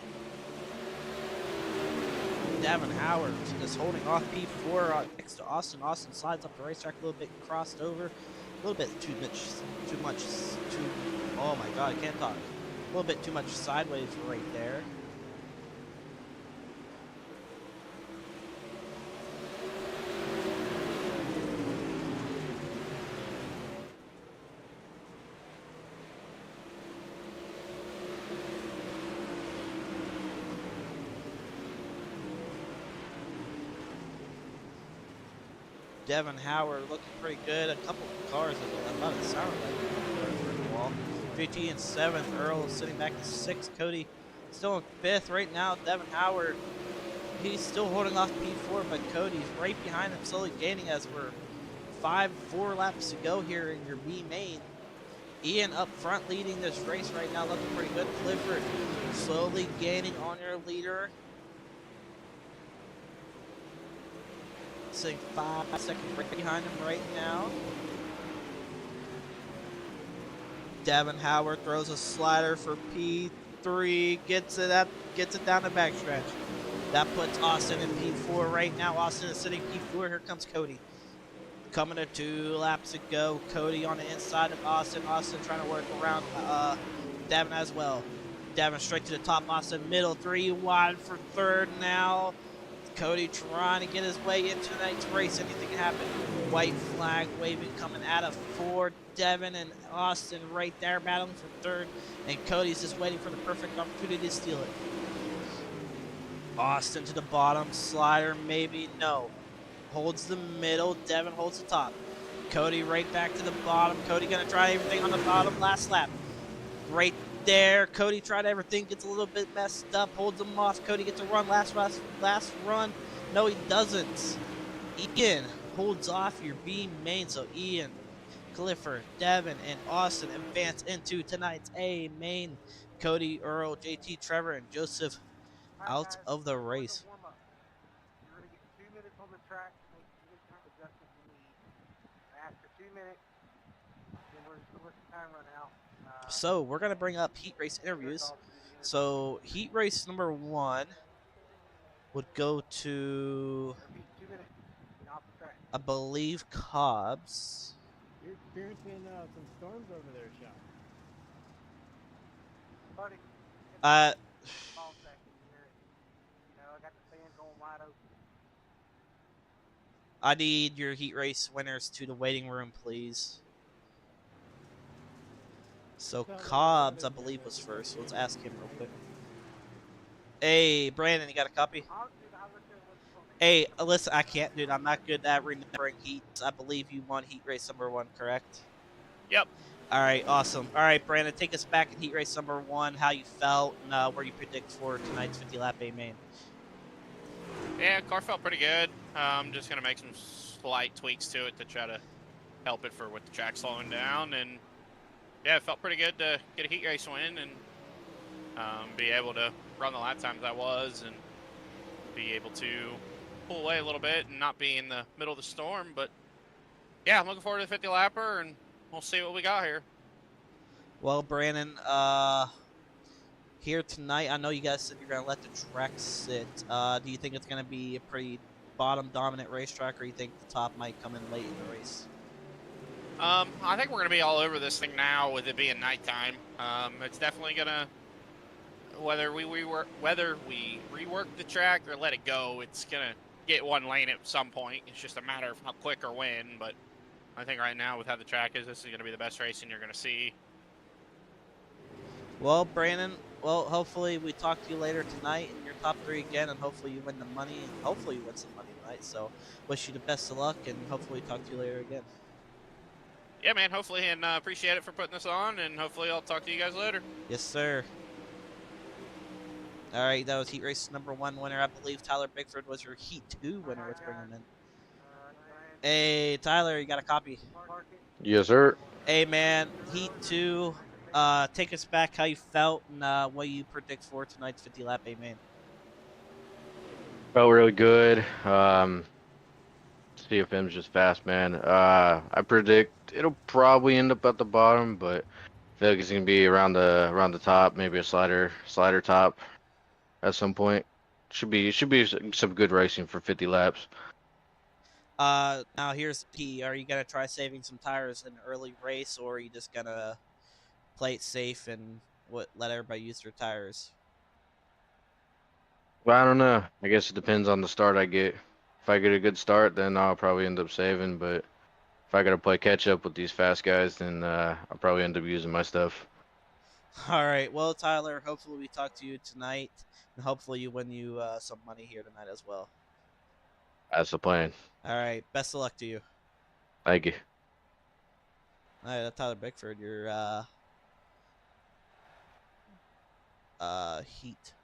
C: Davin Howard is holding off P4 next to Austin. Austin slides up the racetrack a little bit, crossed over, a little bit too much. Oh my God, I can't talk. A little bit too much sideways right there. Devin Howard looking pretty good. A couple of cars about it sounded like wall. 15 and 7th. Earl sitting back in 6th. Cody still in 5th right now. Devin Howard, he's still holding off P4, but Cody's right behind him, slowly gaining as we're 4 laps to go here in your B main. Ian up front leading this race right now, looking pretty good. Clifford slowly gaining on your leader. Sitting 5 seconds right behind him right now. Devin Howard throws a slider for P3, gets it down the backstretch. That puts Austin in P4 right now. Austin is sitting P4. Here comes Cody. Coming to 2 laps to go. Cody on the inside of Austin. Austin trying to work around Devin as well. Devin straight to the top. Austin middle. 3 wide for 3rd now. Cody trying to get his way into tonight's race. Anything can happen. White flag waving coming out of 4. Devin and Austin right there battling for 3rd. And Cody's just waiting for the perfect opportunity to steal it. Austin to the bottom. Slider maybe. No. Holds the middle. Devin holds the top. Cody right back to the bottom. Cody going to try everything on the bottom. Last lap. Right there. Cody tried everything. Gets a little bit messed up. Holds him off. Cody gets a run. Last run. No, he doesn't. Ian holds off your B main. So Ian, Clifford, Devin, and Austin advance into tonight's A main. Cody, Earl, JT, Trevor, and Joseph out of the race.
D: You're going to get 2 minutes on the track to make any kind of adjustment you need. After 2 minutes, then we're going to let the time run out.
C: So we're going to bring up heat race interviews. So heat race number 1 would go to,
D: 2 minutes off the track.
C: I believe, Cobbs.
E: You're experiencing some storms over there, Sean.
D: Buddy,
C: Uh,
D: small second here. You know, I got the fan going wide open.
C: I need your heat race winners to the waiting room, please. So Cobbs, I believe, was first. So let's ask him real quick. Hey, Brandon, you got a copy? Hey, listen, I can't, dude. I'm not good at remembering heats. I believe you won heat race number 1, correct?
F: Yep.
C: All right, awesome. All right, Brandon, take us back in heat race number 1, how you felt, and where you predict for tonight's 50-lap A main.
F: Yeah, car felt pretty good. I'm just going to make some slight tweaks to it to try to help it with the track slowing down. And, yeah, it felt pretty good to get a heat race win and be able to run the lap times I was and be able to pull away a little bit and not be in the middle of the storm. But, yeah, I'm looking forward to the 50-lapper, and we'll see what we got here.
C: Well, Brandon, here tonight, I know you guys said you're going to let the track sit. Do you think it's going to be a pretty bottom-dominant racetrack, or you think the top might come in late in the race?
F: I think we're going to be all over this thing now with it being nighttime. It's definitely going to, whether we rework the track or let it go, it's going to get one lane at some point. It's just a matter of how quick or when, but I think right now with how the track is, this is going to be the best racing you're going to see.
C: Well, Brandon, hopefully we talk to you later tonight in your top 3 again, and hopefully you win the money, and hopefully you win some money tonight. So wish you the best of luck, and hopefully talk to you later again.
F: Yeah, man, hopefully, and appreciate it for putting this on, and hopefully I'll talk to you guys later.
C: Yes, sir. All right, that was heat race number 1 winner. I believe Tyler Bickford was your heat 2 winner. Let's bring him in. Hey, Tyler, you got a copy?
H: Yes, sir.
C: Hey, man, heat 2. Take us back how you felt and what you predict for tonight's 50-lap A main.
H: Felt really good. CFM's just fast, man. I predict it'll probably end up at the bottom, but feel like it's gonna be around the top, maybe a slider top at some point. Should be some good racing for 50 laps.
C: Now here's the key. Are you gonna try saving some tires in an early race, or are you just gonna play it safe and let everybody use their tires?
H: Well, I don't know. I guess it depends on the start I get. If I get a good start, then I'll probably end up saving. But if I gotta play catch up with these fast guys, then I'll probably end up using my stuff.
C: All right. Well, Tyler, hopefully we talk to you tonight, and hopefully you win you some money here tonight as well.
H: That's the plan.
C: All right. Best of luck to you.
H: Thank you.
C: All right, that's Tyler Bickford, your Heat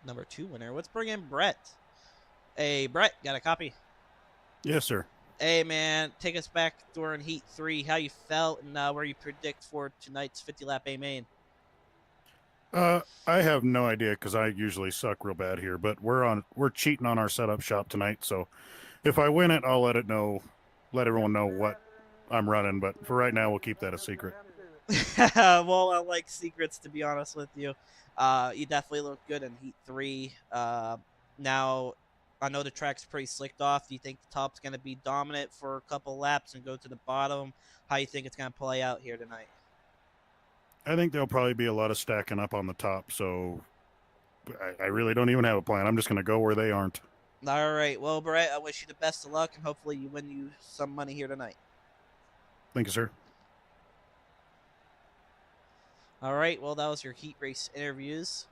C: number 2 winner. Let's bring in Brett. Hey, Brett, got a copy?
I: Yes, sir.
C: Hey, man, take us back during Heat 3. How you felt and where you predict for tonight's 50-lap A main?
I: I have no idea because I usually suck real bad here, but we're cheating on our setup shop tonight. So if I win it, I'll let everyone know what I'm running. But for right now, we'll keep that a secret.
C: Well, I like secrets, to be honest with you. You definitely look good in Heat 3. Now, I know the track's pretty slicked off. Do you think the top's going to be dominant for a couple laps and go to the bottom? How you think it's going to play out here tonight?
I: I think there'll probably be a lot of stacking up on the top. So I really don't even have a plan. I'm just going to go where they aren't.
C: All right. Well, Brett, I wish you the best of luck, and hopefully you win you some money here tonight.
I: Thank you, sir.
C: All right. Well, that was your Heat race interviews.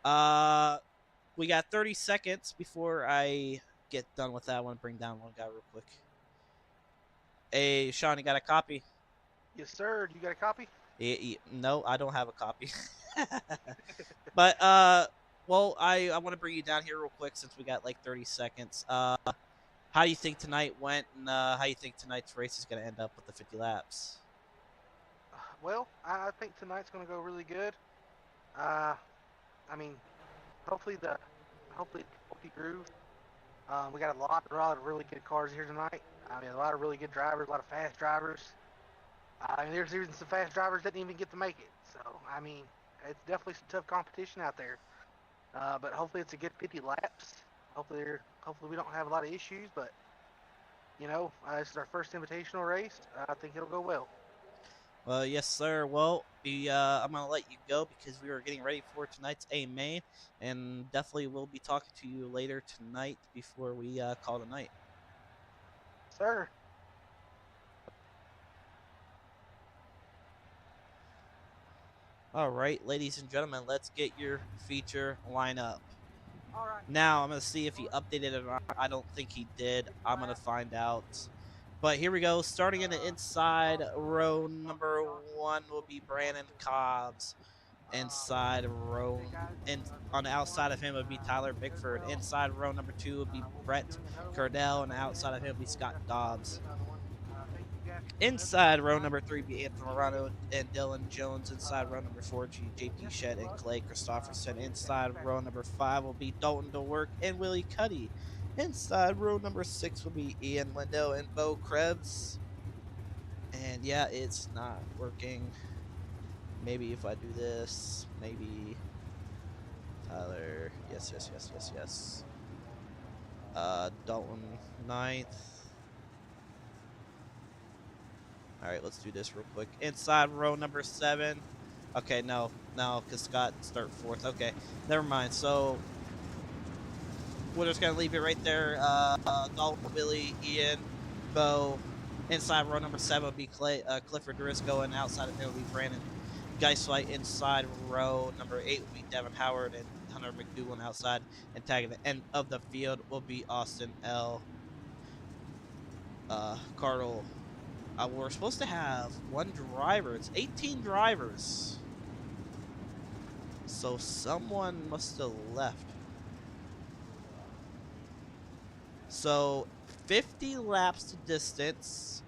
C: We got 30 seconds before I get done with that. I want to bring down one guy real quick. Hey, Sean, you got a copy?
D: Yes, sir. You got a copy?
C: No, I don't have a copy. But, well, I want to bring you down here real quick since we got like 30 seconds. How do you think tonight went, and how do you think tonight's race is going to end up with the 50 laps?
D: Well, I think tonight's going to go really good. I mean, hopefully the groove. We got a lot of really good cars here tonight. I mean, a lot of really good drivers, a lot of fast drivers. I mean, there's even some fast drivers that didn't even get to make it. So, I mean, it's definitely some tough competition out there. But hopefully it's a good 50 laps. Hopefully we don't have a lot of issues. But, you know, this is our first invitational race. I think it'll go well.
C: Well, yes, sir. Well, I'm going to let you go because we are getting ready for tonight's A main, and definitely we'll be talking to you later tonight before we call tonight.
D: Sir.
C: All right, ladies and gentlemen, let's get your feature lineup.
D: All right.
C: Now, I'm going to see if he updated it or not. I don't think he did. I'm going to find out. But here we go. Starting in the inside row number 1 will be Brandon Cobbs. Inside row, and on the outside of him would be Tyler Bickford. Inside row number 2 would be Brett Cardell, and outside of him would be Scott Dobbs. Inside row number 3 would be Anthony Morano and Dylan Jones. Inside row number 4, JP Shedd and Clay Christopherson. Inside row number 5 will be Dalton DeWork and Willie Cuddy. Inside row number 6 will be Ian Lindo and Bo Krebs. And yeah, it's not working. Maybe if I do this, maybe Tyler. Yes. Dalton 9th. Alright, let's do this real quick. Inside row number 7. Okay, no, because Scott start 4th. Okay, never mind. So we're just gonna leave it right there. Dalton, Willie, Ian, Bo. Inside row number 7 will be Clifford Driscoll, and outside of him will be Brandon Geisweit. Inside row number 8 will be Devin Howard and Hunter McDougal. Outside, and tagging the end of the field will be Austin L. Cardle. We're supposed to have 1 driver. It's 18 drivers. So someone must have left. So 50 laps to distance,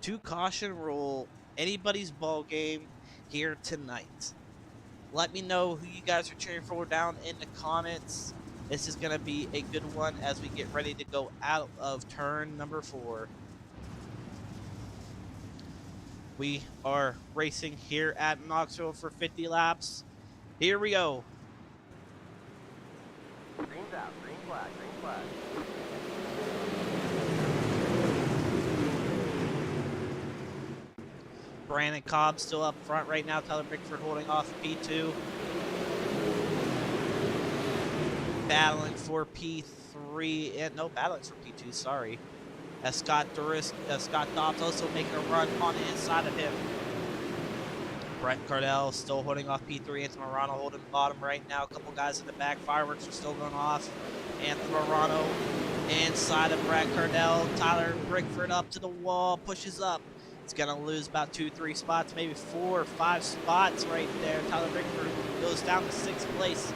C: 2 caution rule, anybody's ball game here tonight. Let me know who you guys are cheering for down in the comments. This is going to be a good one as we get ready to go out of turn number 4. We are racing here at Knoxville for 50 laps. Here we go.
G: Green's out. Green flag. Green flag.
C: Brandon Cobb still up front right now. Tyler Bickford holding off P2. Battling for P3. And no, battling for P2, sorry. As Scott Dobbs also making a run on the inside of him. Brett Cardell still holding off P3. Anthony Morano holding bottom right now. A couple guys in the back. Fireworks are still going off. Anthony Morano inside of Brett Cardell. Tyler Bickford up to the wall. Pushes up. It's going to lose about 2-3 spots. Maybe 4 or 5 spots right there. Tyler Bickford goes down to 6th place.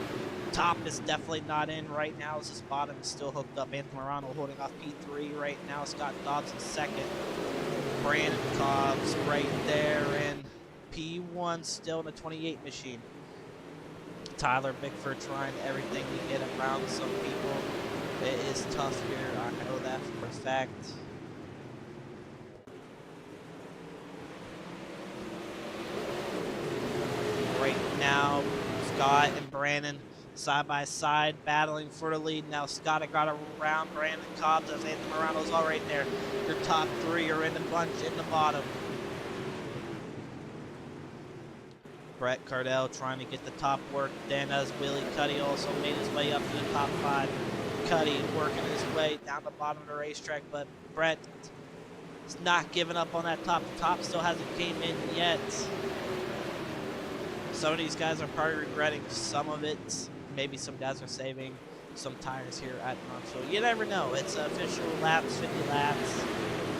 C: Top is definitely not in right now as his bottom is still hooked up. Anthony Morano holding off P3 right now. Scott Dobbs in 2nd. Brandon Cobbs right there in P1 still in the 28 machine. Tyler Bickford trying everything to get around some people. It is tough here. I know that for a fact. Right now, Scott and Brandon side by side battling for the lead. Now Scott got around Brandon Cobbs as Anthony Morano's all right there. Your top 3 are in the bunch in the bottom. Brett Cardell trying to get the top work. Then as Willie Cuddy also made his way up to the top 5. Cuddy working his way down the bottom of the racetrack, but Brett is not giving up on that top. The top still hasn't came in yet. Some of these guys are probably regretting some of it. Maybe some guys are saving some tires here at Knoxville. You never know. It's official laps, 50 laps.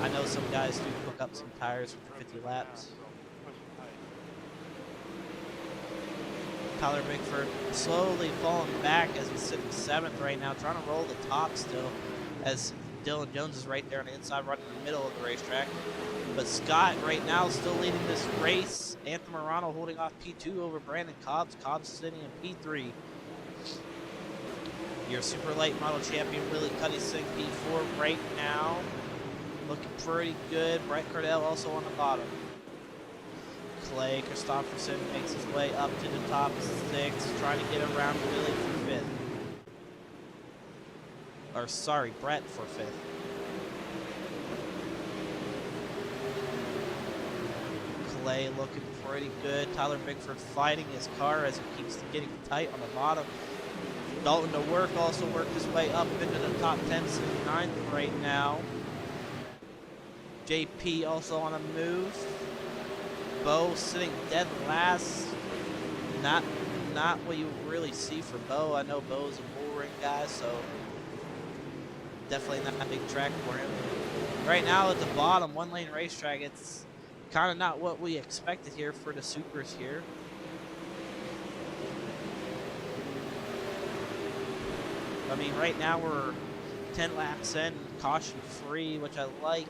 C: I know some guys do hook up some tires for 50 laps. Tyler Bickford slowly falling back as he's sitting 7th right now, trying to roll the top still, as Dylan Jones is right there on the inside, right in the middle of the racetrack. But Scott right now still leading this race. Anthony Morano holding off P2 over Brandon Cobbs. Cobbs sitting in P3. Your super late model champion Willie Cuddy sitting P4 right now. Looking pretty good. Brett Cardell also on the bottom. Clay Christopherson makes his way up to the top 6, trying to get around Willie for 5th. Or sorry, Brett for 5th. Clay looking pretty good. Tyler Bickford fighting his car as it keeps getting tight on the bottom. Dalton DeWork also worked his way up into the top 10, sitting 9th right now. JP also on a move. Bo sitting dead last. Not what you really see for Bo. I know Bo's a bull ring guy, so definitely not a big track for him. Right now at the bottom, 1-lane racetrack, it's kind of not what we expected here for the supers here. I mean, right now we're 10 laps in, caution free, which I like.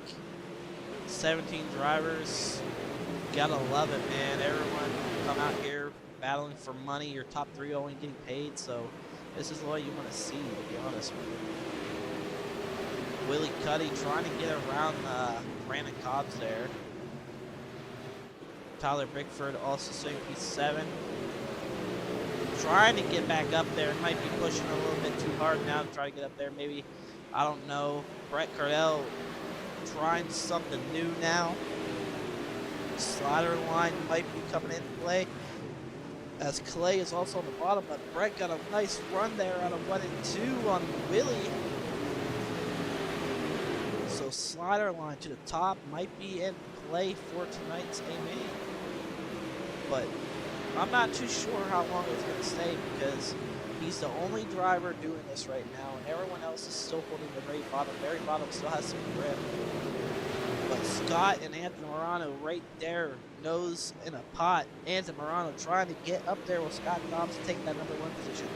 C: 17 drivers. Gotta love it, man. Everyone come out here battling for money. Your top 3 only getting paid, so this is what you want to see, to be honest with you. Willie Cuddy trying to get around Brandon Cobbs there. Tyler Bickford also sitting P7. Trying to get back up there. Might be pushing a little bit too hard now to try to get up there. Maybe, I don't know. Brett Cardell trying something new now. Slider line might be coming into play, as Clay is also on the bottom, but Brett got a nice run there out of 1 and 2 on Willie. So slider line to the top might be in play for tonight's AMA. But I'm not too sure how long it's going to stay, because he's the only driver doing this right now, and everyone else is still holding the very bottom. Very bottom still has some grip. But Scott and Anthony Morano right there, nose in a pot. Anthony Morano trying to get up there with Scott Dobbs to take that number 1 position.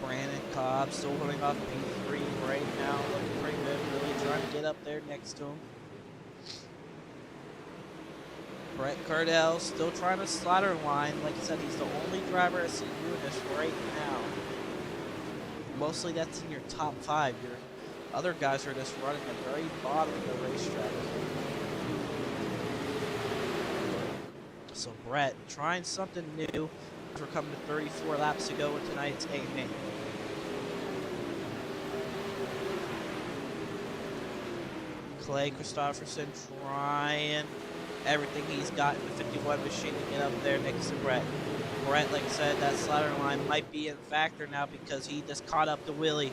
C: Brandon Cobb still holding off P3 right now, looking pretty good. Really trying to get up there next to him. Brett Cardell still trying to slider line. Like I said, he's the only driver I see doing this right now. Mostly that's in your top 5. Your other guys are just running the very bottom of the racetrack. So Brett trying something new. We're coming to 34 laps to go in tonight's A main. Clay Christopherson trying everything he's got in the 51 machine to get up there next to Brett. Brett, like I said, that slider line might be in factor now because he just caught up to Willie.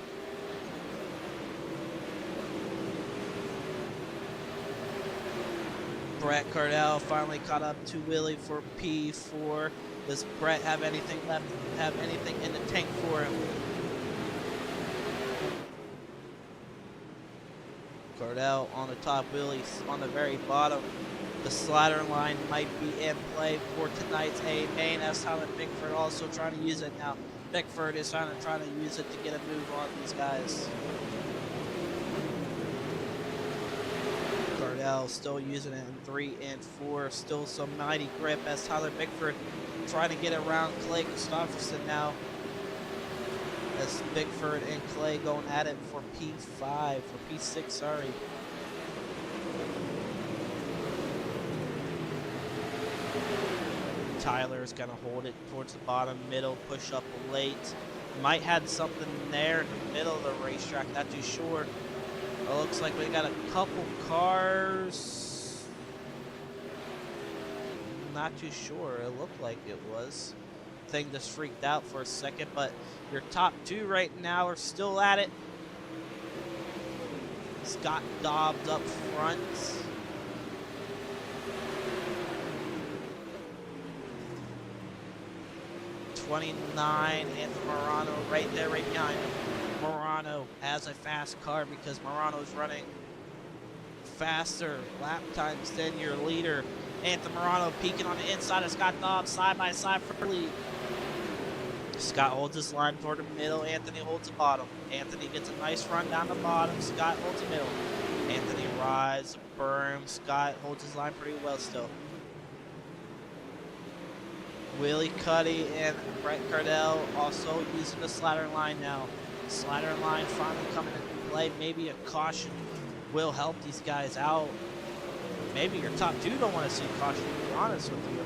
C: Brett Cardell finally caught up to Willie for P4. Does Brett have anything left? Have anything in the tank for him? Cardell on the top, Willie on the very bottom. The slider line might be in play for tonight's A main. As Tyler Bickford also trying to use it now. Bickford is trying to use it to get a move on these guys. Cardell still using it in 3 and 4. Still some mighty grip as Tyler Bickford trying to get around Clay Christopherson now. As Bickford and Clay going at it for P5, for P6, sorry. Tyler's gonna hold it towards the bottom, middle, push up late. Might had something there in the middle of the racetrack, not too sure. It looks like we got a couple cars. Not too sure, it looked like it was. Thing just freaked out for a second, but your top 2 right now are still at it. Scott Dobbs up front. '29 Anthony Morano right there, right behind him. Morano has a fast car because Morano's running faster lap times than your leader. Anthony Morano peeking on the inside of Scott Dobbs, side by side for the lead. Scott holds his line toward the middle. Anthony holds the bottom. Anthony gets a nice run down the bottom. Scott holds the middle. Anthony rides the berm. Scott holds his line pretty well still. Willie Cuddy and Brett Cardell also using the slider line now. Slider line finally coming into play. Maybe a caution will help these guys out. Maybe your top 2 don't want to see caution, to be honest with you,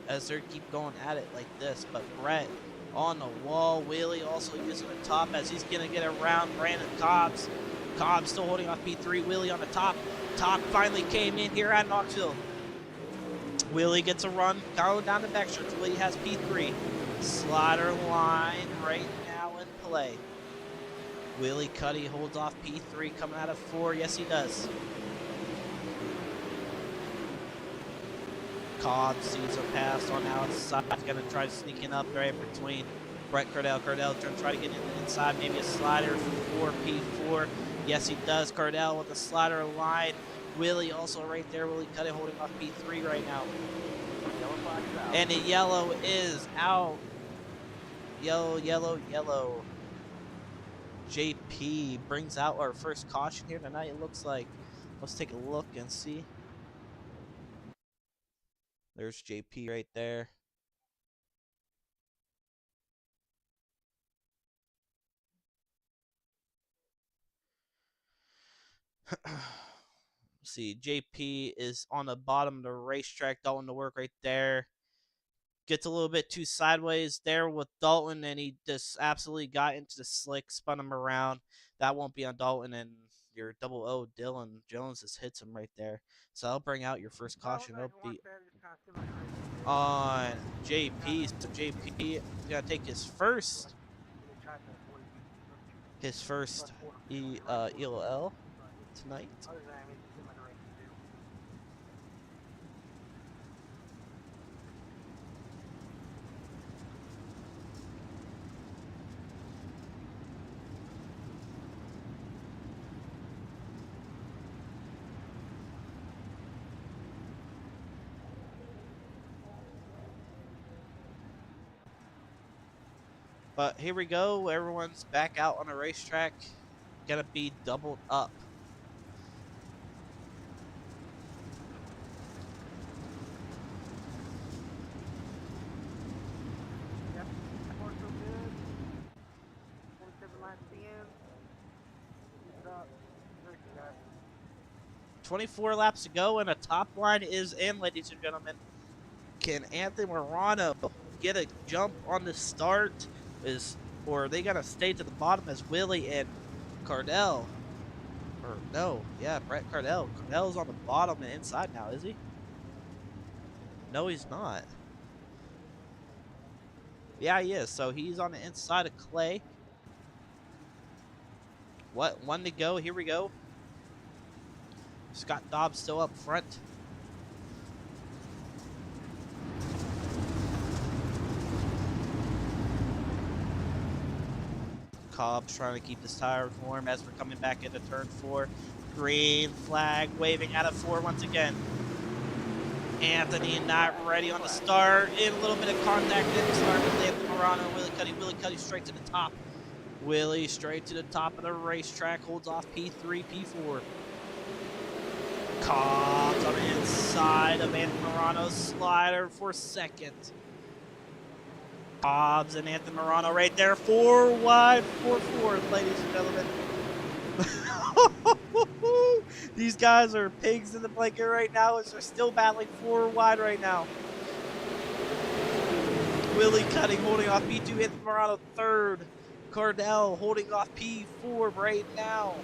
C: as they keep going at it like this. But Brett on the wall. Willie also using the top as he's going to get around Brandon Cobbs. Cobbs still holding off P3. Willie on the top. Top finally came in here at Knoxville. Willie gets a run, go down the backstretch. Willie has P3. Slider line right now in play. Willie Cuddy holds off P3 coming out of 4. Yes, he does. Cobbs sees a pass on the outside. He's going to try sneaking up right between Brett Cardell. Cardell trying to get in the inside. Maybe a slider for P4. Yes, he does. Cardell with the slider line. Willie also right there. Willie Cuddy holding off P3 right now. And the yellow is out. Yellow, yellow, yellow. JP brings out our first caution here tonight, it looks like. Let's take a look and see. There's JP right there. See, JP is on the bottom of the racetrack. Dalton to work right there. Gets a little bit too sideways there with Dalton, and he just absolutely got into the slick, spun him around. That won't be on Dalton, and your double O, Dylan Jones, just hits him right there. So I'll bring out your first caution. It'll be on JP. So JP is going to take his first ELL tonight. But here we go. Everyone's back out on the racetrack. Gonna be doubled up. 24 laps to go, and a top line is in, ladies and gentlemen. Can Anthony Morano get a jump on the start? Or are they gonna stay to the bottom as Willie and Cardell? Or no, yeah, Brett Cardell. Cardell's on the bottom and inside now, is he? No, he's not. Yeah, he is. So he's on the inside of Clay. What? 1 to go. Here we go. Scott Dobbs still up front. Cobb's trying to keep his tires warm as we're coming back into turn 4. Green flag waving out of 4 once again. Anthony not ready on the start. In a little bit of contact in the start with Anthony Morano and Willie Cuddy. Willie Cuddy straight to the top. Willie straight to the top of the racetrack. Holds off P3, P4. Cobbs on the inside of Anthony Morano's slider for second. Cobbs and Anthony Morano right there. 4 wide, 4-4, ladies and gentlemen. These guys are pigs in the blanket right now as they're still battling 4 wide right now. Willie Cuddy holding off P2, Anthony Morano third. Cardell holding off P4 right now.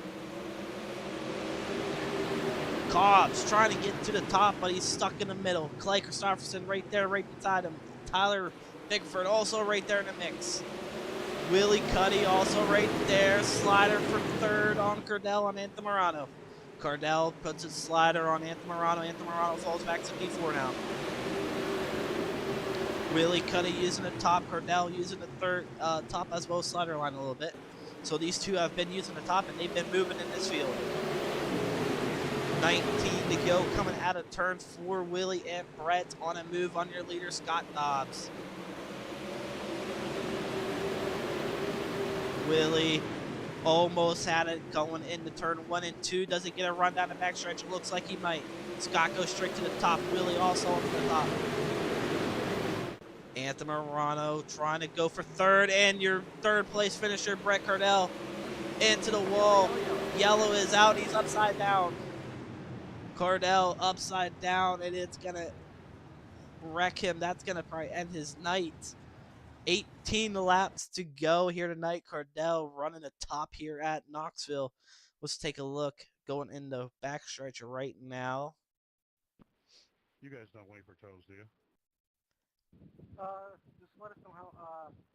C: Cobbs trying to get to the top, but he's stuck in the middle. Clay Christopherson right there, right beside him. Tyler Bickford also right there in the mix. Willie Cuddy also right there. Slider for third on Cardell on Anthony Morano. Cardell puts his slider on Anthony Morano. Anthony Morano falls back to P4 now. Willie Cuddy using the top. Cardell using the third top as well as slider line a little bit. So these two have been using the top and they've been moving in this field. 19 to go coming out of turn 4. Willie and Brett on a move on your leader, Scott Dobbs. Willie almost had it going into turn 1 and 2. Does he get a run down the backstretch? It looks like he might. Scott goes straight to the top. Willie also on the top. Anthony Morano trying to go for third, and your third place finisher, Brett Cardell, into the wall. Yellow is out. He's upside down. Cardell upside down, and it's going to wreck him. That's going to probably end his night. 18 laps to go here tonight. Cardell running the top here at Knoxville. Let's take a look going in the backstretch right now.
I: You guys don't wait for toes, do you?
D: Just let us know how.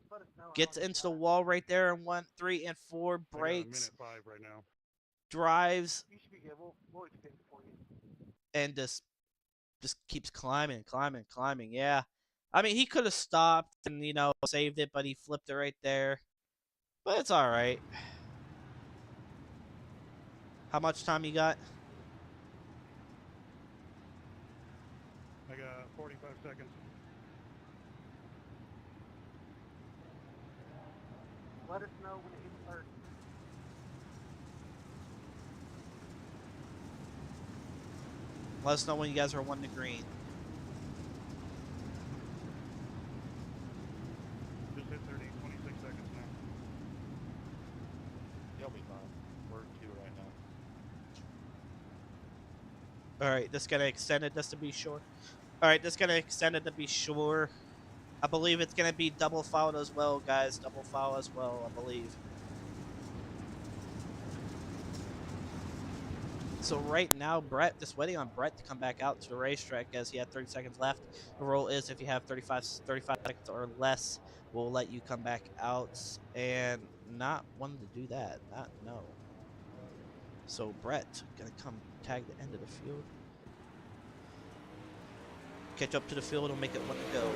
D: Let us know.
C: Gets into the wall right there in 1, 3, and 4. Breaks.
I: I got a minute 5 right now.
C: Drives.
D: You should be good. We'll extend it for you.
C: And just keeps climbing. Yeah. I mean, he could have stopped and, you know, saved it, but he flipped it right there. But it's all right. How much time you got?
I: I got 45 seconds.
D: Let us know when it hits 30.
C: Let us know when you guys are 1 to green.
I: Just hit 30, 26 seconds now.
J: You'll be fine. We're 2 right now.
C: All right, this gonna extend it just to be sure. All right, this gonna extend it to be sure. I believe it's gonna be double fouled as well, guys. Double foul as well, I believe. So right now, Brett, just waiting on Brett to come back out to the racetrack as he had 30 seconds left. The rule is if you have 35 seconds or less, we'll let you come back out, and not wanting to do that. No. So Brett gonna come tag the end of the field. Catch up to the field and make it 1 to go.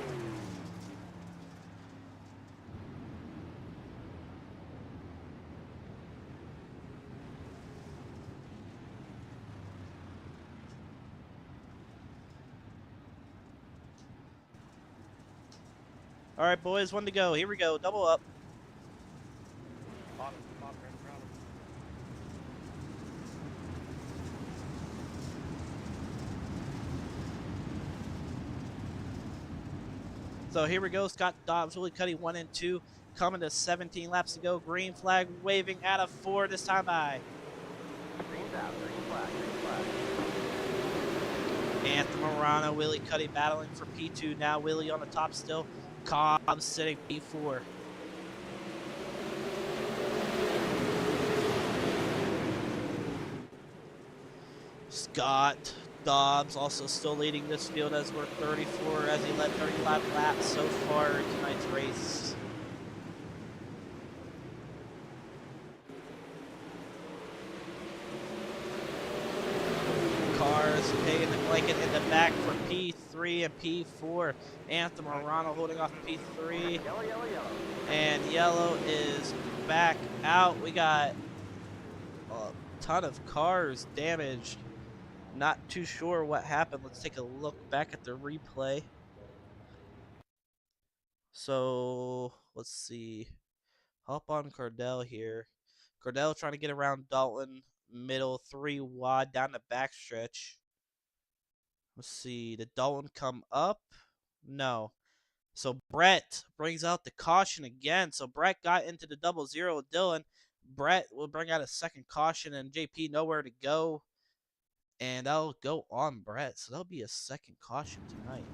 C: All right, boys, 1 to go. Here we go. Double up.
J: Bottom, right around him.
C: So here we go. Scott Dobbs, Willie Cuddy, 1 and 2. Coming to 17 laps to go. Green flag waving out of 4 this time by.
G: Green's out. Green flag. Green flag.
C: Anthem Morano, Willie Cuddy battling for P2 now. Willie on the top still. Cobbs sitting P4. Scott Dobbs also still leading this field as we're 34 as he led 35 laps so far in tonight's race. Cars taking the blanket in the back for P3 and P4. Anthem Morano holding off P3.
G: Yellow, yellow, yellow.
C: And yellow is back out. We got a ton of cars damaged. Not too sure what happened. Let's take a look back at the replay. So let's see. Hop on Cardell here. Cardell trying to get around Dalton. Middle 3 wide down the backstretch. Let's see. Did Dalton come up? No. So Brett brings out the caution again. So Brett got into the 0-0 with Dylan. Brett will bring out a second caution and JP nowhere to go. And that'll go on Brett. So that'll be a second caution tonight.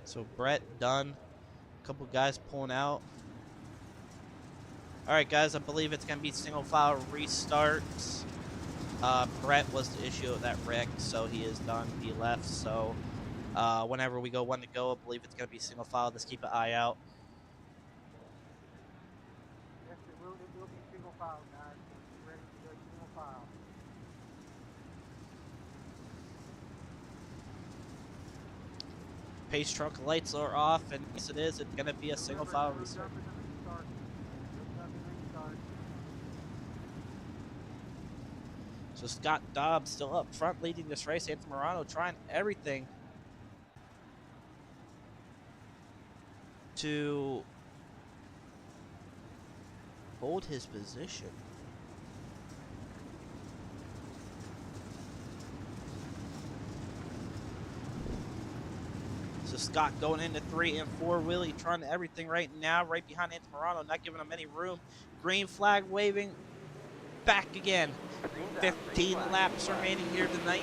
C: So Brett done. A couple guys pulling out. All right, guys. I believe it's gonna be single file restarts. Brett was the issue of that wreck, so he is done. He left. So whenever we go one to go, I believe it's gonna be single file. Just keep an eye out.
D: Yes, it will be single file, guys. We're ready to go single file.
C: Pace truck lights are off, and yes, it is. It's gonna be a single file restart. So Scott Dobbs still up front leading this race. Anthem Morano trying everything to hold his position. So Scott going into 3 and 4. Willie trying everything right now, right behind Anthem Morano, not giving him any room. Green flag waving. Back again. 15 laps remaining here tonight.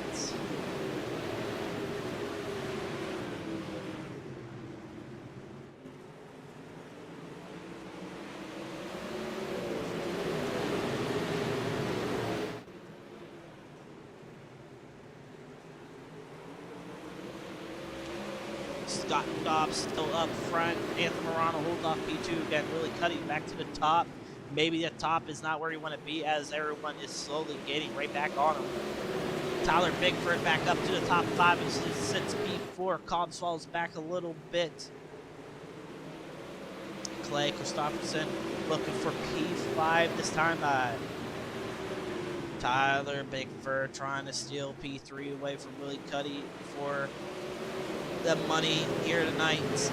C: Scott Dobbs still up front. Anthem Morano holds off P2 again. Really cutting back to the top. Maybe the top is not where you want to be as everyone is slowly getting right back on him. Tyler Bigford back up to the top 5 and sits P4. Cobbs falls back a little bit. Clay Christopherson looking for P5 this time. Tyler Bigford trying to steal P3 away from Willie Cuddy for the money here tonight.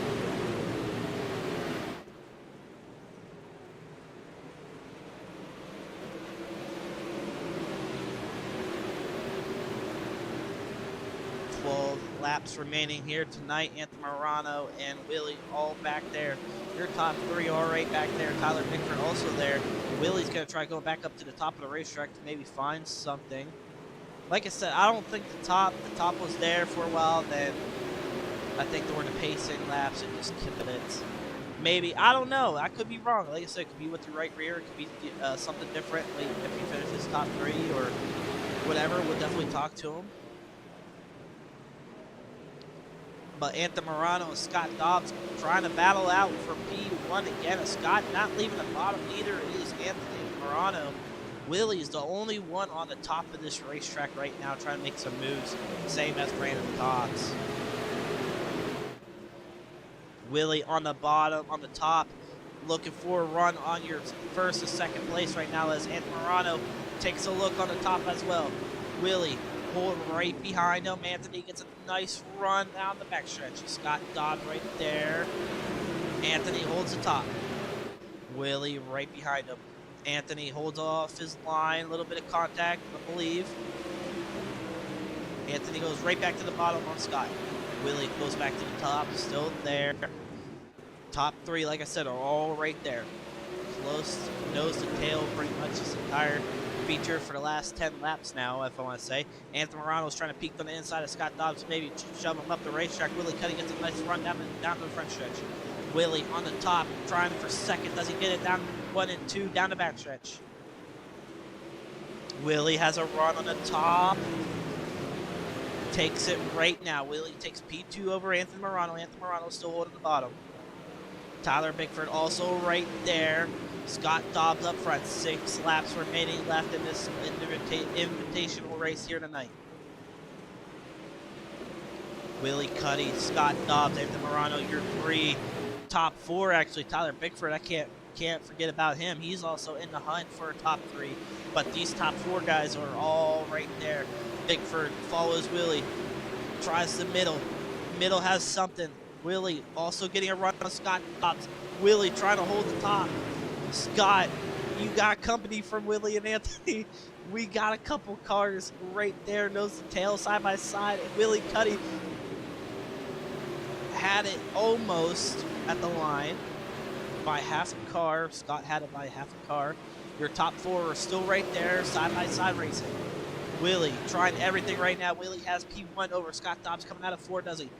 C: Laps remaining here tonight. Anthem Morano and Willie all back there. Your top 3 are right back there. Tyler Bickford also there. Willie's going to try going back up to the top of the racetrack to maybe find something. Like I said, I don't think the top was there for a while. Then I think during the pacing laps it just kept it. Maybe, I don't know. I could be wrong. Like I said, it could be with the right rear. It could be something different. Like if he finishes top 3 or whatever, we'll definitely talk to him. But Anthem Morano and Scott Dobbs trying to battle out for P1 again. And Scott not leaving the bottom, neither is Anthony Morano. Willie is the only one on the top of this racetrack right now trying to make some moves, same as Brandon Cox. Willie on the bottom, on the top, looking for a run on your first and second place right now as Anthem Morano takes a look on the top as well. Willie holding right behind him. Anthony gets a nice run down the backstretch. Scott Dobbs right there. Anthony holds the top. Willie right behind him. Anthony holds off his line. A little bit of contact, I believe. Anthony goes right back to the bottom on Scott. Willie goes back to the top, still there. Top three, like I said, are all right there. Close nose to tail, pretty much this entire feature for the last 10 laps now, if I want to say. Anthony Morano's trying to peek on the inside of Scott Dobbs, maybe shove him up the racetrack. Willie Cuddy gets a nice run down the front stretch. Willie on the top, trying for second. Does he get it down 1 and 2, down the back stretch? Willie has a run on the top. Takes it right now. Willie takes P2 over Anthony Morano. Anthony Morano still holding the bottom. Tyler Bickford also right there. Scott Dobbs up front. 6 laps remaining left in this invitational race here tonight. Willie Cuddy, Scott Dobbs, Anthony Morano, your 3. Top 4 actually. Tyler Bickford, I can't forget about him. He's also in the hunt for a top 3. But these top 4 guys are all right there. Bickford follows Willie. Tries the middle. Middle has something. Willie also getting a run on Scott Dobbs. Willie trying to hold the top. Scott, you got company from Willie and Anthony. We got a couple cars right there, nose to tail, side by side. And Willie Cuddy had it almost at the line by half a car. Scott had it by half a car. Your top 4 are still right there, side by side racing. Willie trying everything right now. Willie has P1 over Scott Dobbs coming out of 4, does he?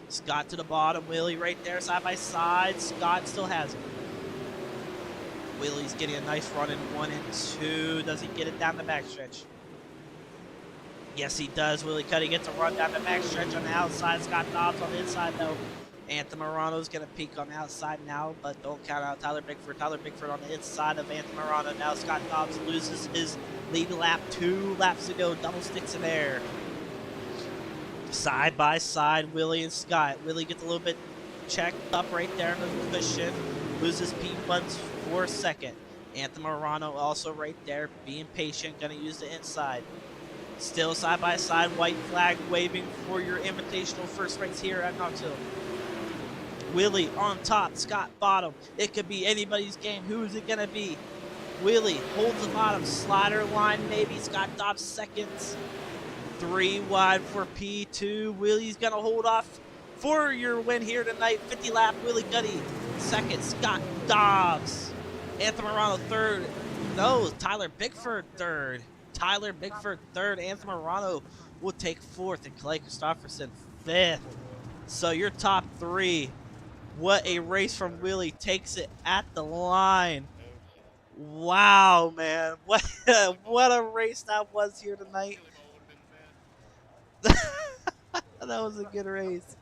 C: Scott to the bottom. Willie right there, side by side. Scott still has it. Willie's getting a nice run in 1 and 2. Does he get it down the backstretch? Yes, he does. Willie Cuddy gets a run down the backstretch on the outside. Scott Dobbs on the inside, though. Anthony Morano's going to peek on the outside now, but don't count out Tyler Bickford. Tyler Bickford on the inside of Anthony Morano. Now Scott Dobbs loses his lead lap. 2 laps to go. Double sticks in there. Side by side, Willie and Scott. Willie gets a little bit checked up right there in the cushion. Loses P1 for a second. Anthony Morano also right there, being patient, going to use the inside. Still side by side, white flag waving for your invitational first race here at Knoxville. Willie on top, Scott bottom. It could be anybody's game. Who is it going to be? Willie holds the bottom, slider line maybe. Scott Dobbs seconds. 3 wide for P2. Willie's going to hold off for your win here tonight. 50 lap, Willie Cuddy. Second, Scott Dobbs. Anthony Morano third. No, Tyler Bickford third. Tyler Bickford third. Anthony Morano will take 4th. And Clay Christopherson 5th. So your top 3. What a race from Willie. Takes it at the line. Wow, man. What a race that was here tonight. That was a good race.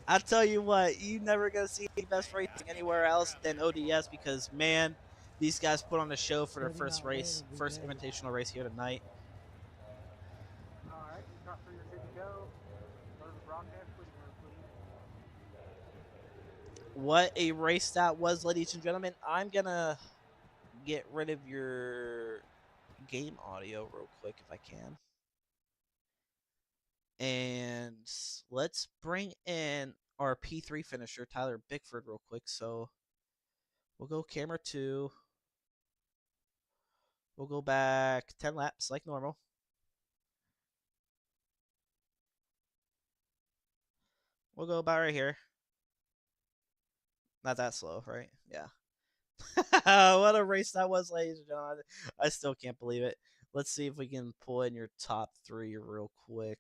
C: I tell you what, you never gonna see the best racing anywhere else than ODS because man, these guys put on a show for their first race, first invitational race here tonight.
D: All right, top 3 are good to go. Go to the broadcast waiting room, please.
C: What a race that was, ladies and gentlemen. I'm gonna get rid of your game audio real quick if I can. And let's bring in our P3 finisher, Tyler Bickford, real quick. So we'll go camera 2. We'll go back 10 laps like normal. We'll go about right here. Not that slow, right? Yeah. What a race that was, ladies and gentlemen. I still can't believe it. Let's see if we can pull in your top 3 real quick.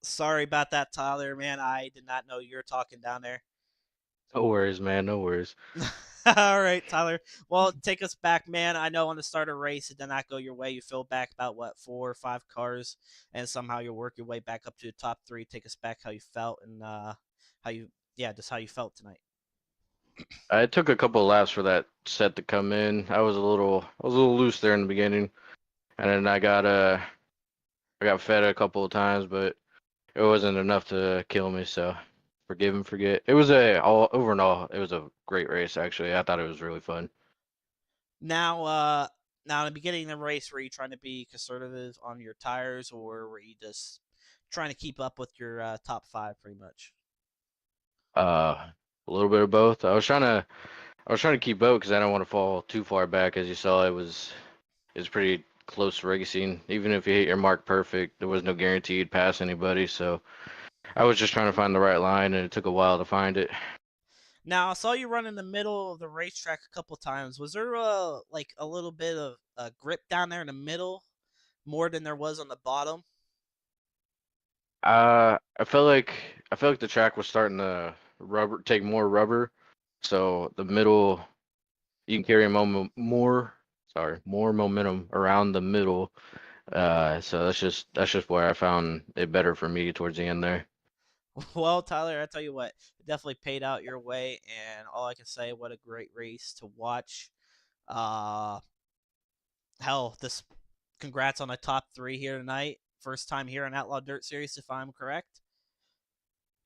C: Sorry about that, Tyler, man. I did not know you were talking down there.
H: No worries, man. No worries.
C: All right, Tyler. Well, take us back, man. I know on the start of race, it did not go your way. You fell back about, 4 or 5 cars, and somehow you work your way back up to the top 3. Take us back how you felt and just how you felt tonight.
H: I took a couple of laps for that set to come in. I was a little loose there in the beginning, and then I got fed a couple of times, but it wasn't enough to kill me. So forgive and forget. It was overall, it was a great race. Actually, I thought it was really fun.
C: Now, in the beginning of the race, were you trying to be conservative on your tires, or were you just trying to keep up with your top 5 pretty much?
H: A little bit of both. I was trying to I was trying to keep up because I don't want to fall too far back. As you saw, it was pretty close racing. Even if you hit your mark perfect, there was no guarantee you'd pass anybody. So I was just trying to find the right line, and it took a while to find it.
C: Now I saw you run in the middle of the racetrack a couple times. Was there like a little bit of grip down there in the middle, more than there was on the bottom?
H: I felt like the track was starting to take more rubber, so the middle you can carry more momentum around the middle. So that's just where I found it better for me towards the end there.
C: Well, Tyler, I tell you what, it definitely paid out your way, and all I can say, what a great race to watch. Uh, hell, this congrats on a top three here tonight. First time here in Outlaw Dirt Series, if I'm correct.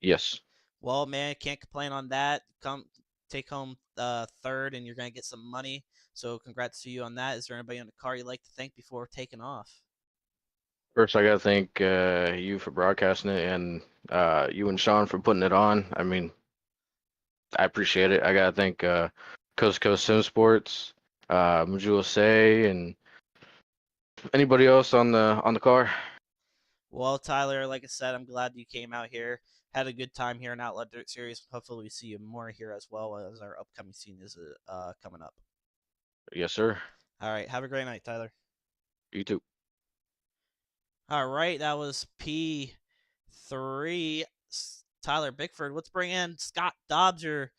H: Yes.
C: Well, man, can't complain on that. Come take home third, and you're gonna get some money. So, congrats to you on that. Is there anybody on the car you'd like to thank before taking off?
H: First, I gotta thank you for broadcasting it, and you and Sean for putting it on. I mean, I appreciate it. I gotta thank Coast to Coast Sim Sports, Majula Say, and anybody else on the car.
C: Well, Tyler, like I said, I'm glad you came out here. Had a good time here in Outlaw Dirt Series. Hopefully, we see you more here as well as our upcoming scene is coming up.
H: Yes, sir.
C: All right, have a great night, Tyler.
H: You too.
C: All right, that was P3. Tyler Bickford. Let's bring in Scott Dobbs, your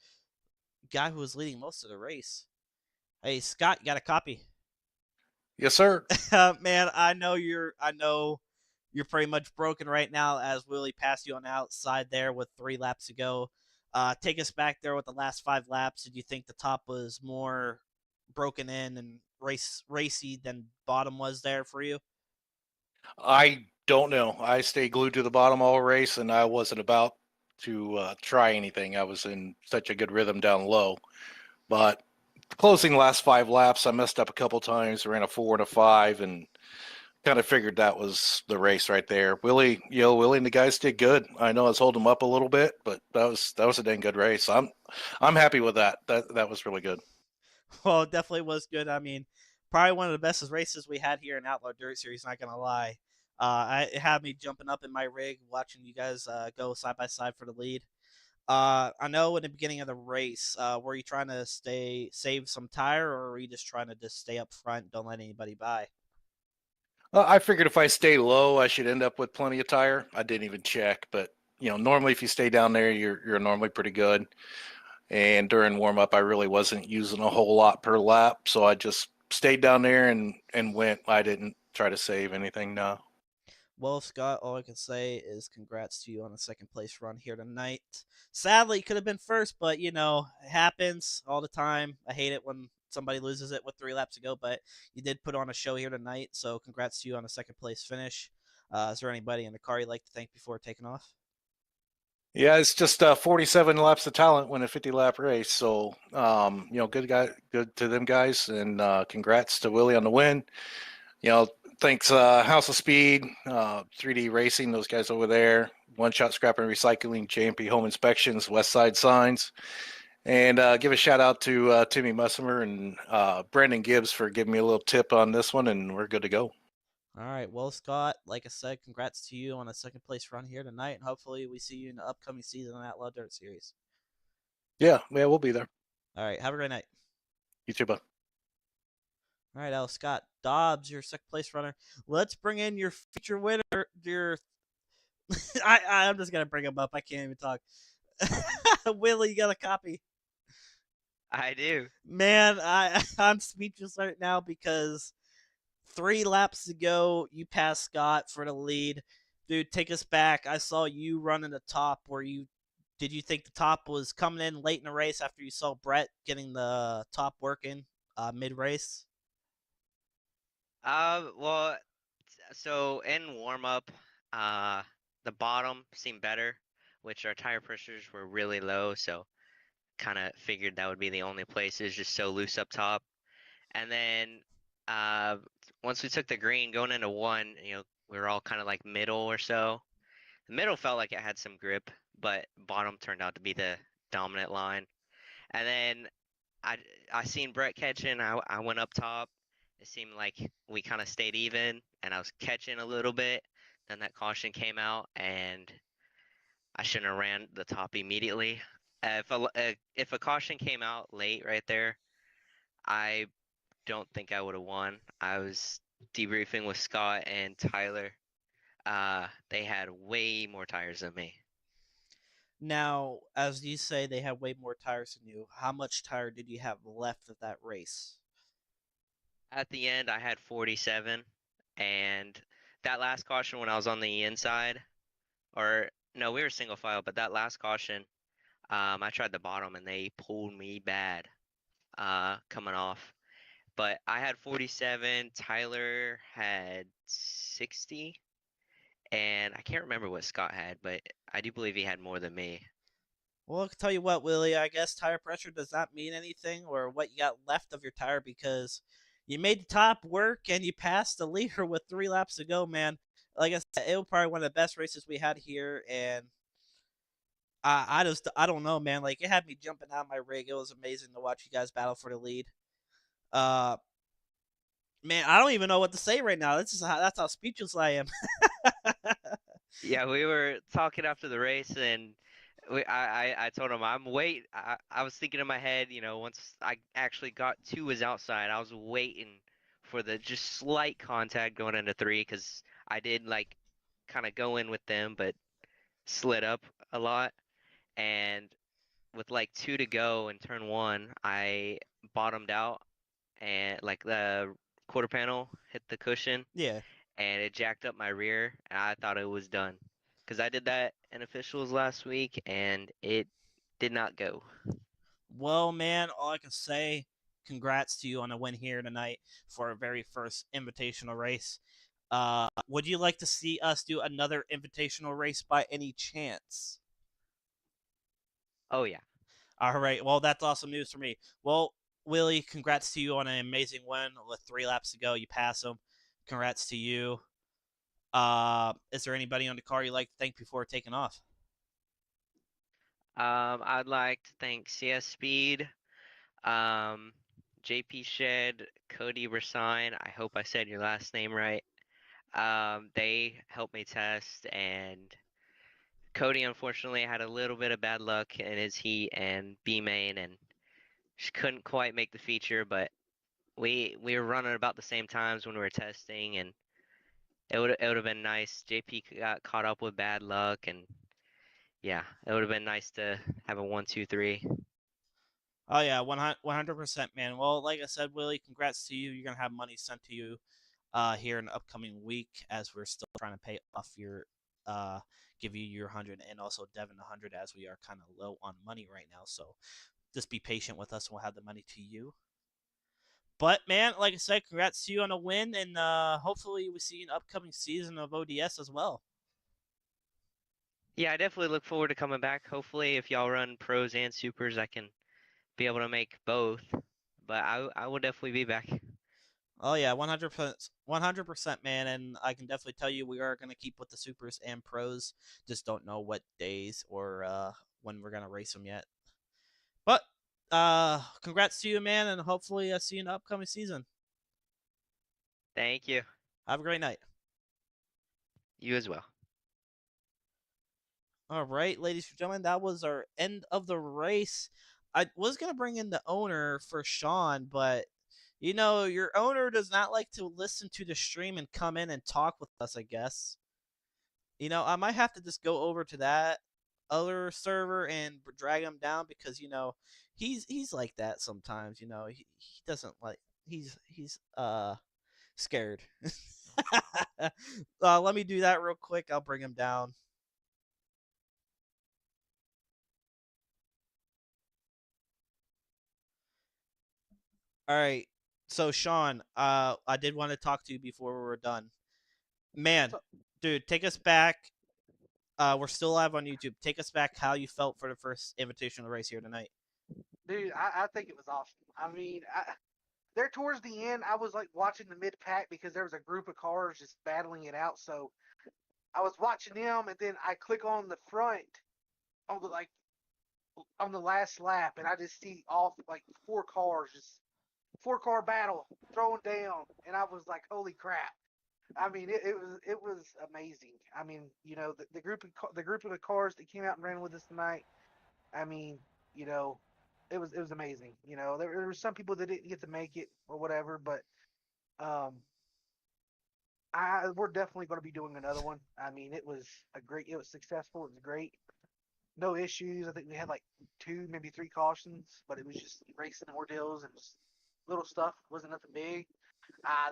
C: guy who was leading most of the race. Hey, Scott, you got a copy?
K: Yes, sir.
C: Man, I know you're pretty much broken right now as Willie passed you on the outside there with 3 laps to go. Take us back there with the last 5 laps. Did you think the top was more broken in and racy than bottom was there for you?
K: I don't know. I stayed glued to the bottom all race, and I wasn't about to try anything. I was in such a good rhythm down low. But closing last 5 laps, I messed up a couple times, ran a 4 and a 5, and kind of figured that was the race right there. Willie and the guys did good. I know I was holding them up a little bit, but that was a dang good race. I'm happy with that. That was really good.
C: Well, it definitely was good. I mean, probably one of the best races we had here in Outlaw Dirt Series. Not gonna lie, it had me jumping up in my rig, watching you guys go side by side for the lead. I know in the beginning of the race, were you trying to save some tire, or were you just trying to stay up front, don't let anybody by?
K: I figured if I stay low, I should end up with plenty of tire. I didn't even check, but normally if you stay down there, you're normally pretty good. And during warm up, I really wasn't using a whole lot per lap, so I just stayed down there and went. I didn't try to save anything. No.
C: Well, Scott, all I can say is congrats to you on a second place run here tonight. Sadly, could have been first, but it happens all the time. I hate it when somebody loses it with 3 laps to go, but you did put on a show here tonight, so congrats to you on a second place finish. Is there anybody in the car you'd like to thank before taking off?
K: Yeah, it's just 47 laps of talent win a 50-lap race. So, good to them guys, and congrats to Willie on the win. Thanks House of Speed, 3D Racing, those guys over there, One Shot Scrap and Recycling, JMP Home Inspections, West Side Signs, and give a shout out to Timmy Mussemer and Brandon Gibbs for giving me a little tip on this one, and we're good to go.
C: All right. Well, Scott, like I said, congrats to you on a second place run here tonight, and hopefully we see you in the upcoming season of Outlaw Dirt Series.
K: Yeah, we'll be there.
C: All right. Have a great night.
K: You too, bud.
C: All right, Al Scott Dobbs, your second place runner. Let's bring in your feature winner. Your I'm just gonna bring him up. I can't even talk. Willie, you got a copy?
G: I do.
C: Man, I'm speechless right now because 3 laps ago you passed Scott for the lead. Dude, take us back. I saw you running the top. Did you think the top was coming in late in the race after you saw Brett getting the top working mid race?
G: Well, so in warm up, the bottom seemed better, which our tire pressures were really low, so kind of figured that would be the only places, just so loose up top. And then once we took the green going into one, we were all kind of like middle or so. The middle felt like it had some grip, but bottom turned out to be the dominant line. And then I I seen Brett catching. I went up top. It seemed like we kind of stayed even, and I was catching a little bit. Then that caution came out, and I shouldn't have ran the top immediately. If a caution came out late right there, I don't think I would have won. I was debriefing with Scott and Tyler. They had way more tires than me.
C: Now, as you say, they have way more tires than you. How much tire did you have left of that race?
G: At the end, I had 47, and that last caution when I was on the inside, or no, we were single file, but that last caution, I tried the bottom and they pulled me bad, coming off. But I had 47, Tyler had 60, and I can't remember what Scott had, but I do believe he had more than me.
C: Well, I'll tell you what, Willie, I guess tire pressure does not mean anything or what you got left of your tire because you made the top work and you passed the leader with 3 laps to go, man. Like I said, it was probably one of the best races we had here, and I don't know, man. Like it had me jumping out of my rig. It was amazing to watch you guys battle for the lead. Uh, man, I don't even know what to say right now. That's how speechless I am.
G: Yeah, we were talking after the race, and I told him I was thinking in my head, once I actually got to his outside, I was waiting for the just slight contact going into three because I did like kind of go in with them, but slid up a lot. And with like two to go in turn one, I bottomed out and like the quarter panel hit the cushion
C: Yeah.
G: and it jacked up my rear, and I thought it was done. Because I did that in officials last week, and it did not go.
C: Well, man, all I can say, congrats to you on a win here tonight for our very first invitational race. Would you like to see us do another invitational race by any chance?
G: Oh yeah.
C: All right. Well, that's awesome news for me. Well, Willie, congrats to you on an amazing win with 3 laps to go. You pass them. Congrats to you. Is there anybody on the car you like to thank before taking off?
G: I'd like to thank CS Speed, um, JP Shed, Cody Resign. I hope I said your last name right. They helped me test, and Cody unfortunately had a little bit of bad luck in his heat and B main, and she couldn't quite make the feature, but we were running about the same times when we were testing, and it would have been nice. JP got caught up with bad luck, and yeah, it would have been nice to have a 1-2-3.
C: Oh yeah, 100%, man. Well, like I said, Willie, congrats to you. You're gonna have money sent to you here in the upcoming week as we're still trying to pay off your give you your 100 and also Devin 100 as we are kind of low on money right now. So just be patient with us and we'll have the money to you. But man, like I said, congrats to you on a win and hopefully we see an upcoming season of ODS as well.
G: Yeah, I definitely look forward to coming back. Hopefully, if y'all run pros and supers, I can be able to make both. But I will definitely be back.
C: Oh yeah, 100%, 100%, man, and I can definitely tell you we are gonna keep with the supers and pros. Just don't know what days or when we're gonna race them yet. But congrats to you, man, and hopefully I see you in the upcoming season.
G: Thank you.
C: Have a great night.
G: You as well.
C: All right, ladies and gentlemen, that was our end of the race. I was gonna bring in the owner for Sean, but your owner does not like to listen to the stream and come in and talk with us, I guess. I might have to just go over to that other server and drag him down because he's like that sometimes. He doesn't like he's scared. Let me do that real quick. I'll bring him down. All right. So Sean, I did want to talk to you before we were done. Man, dude, take us back. We're still live on YouTube. Take us back how you felt for the first invitational race here tonight.
D: Dude, I think it was awesome. I mean, there towards the end, I was like watching the mid pack because there was a group of cars just battling it out. So I was watching them, and then I click on the front, on the like on the last lap, and I just see all like 4 cars, just 4 car battle throwing down, and I was like, holy crap. I mean, it was amazing. I mean, the group of the cars that came out and ran with us tonight. I mean, it was amazing. There were some people that didn't get to make it or whatever, but um, we're definitely going to be doing another one. I mean, it was successful. It was great. No issues. I think we had like 2, maybe 3 cautions, but it was just racing ordeals and just little stuff. It wasn't nothing big.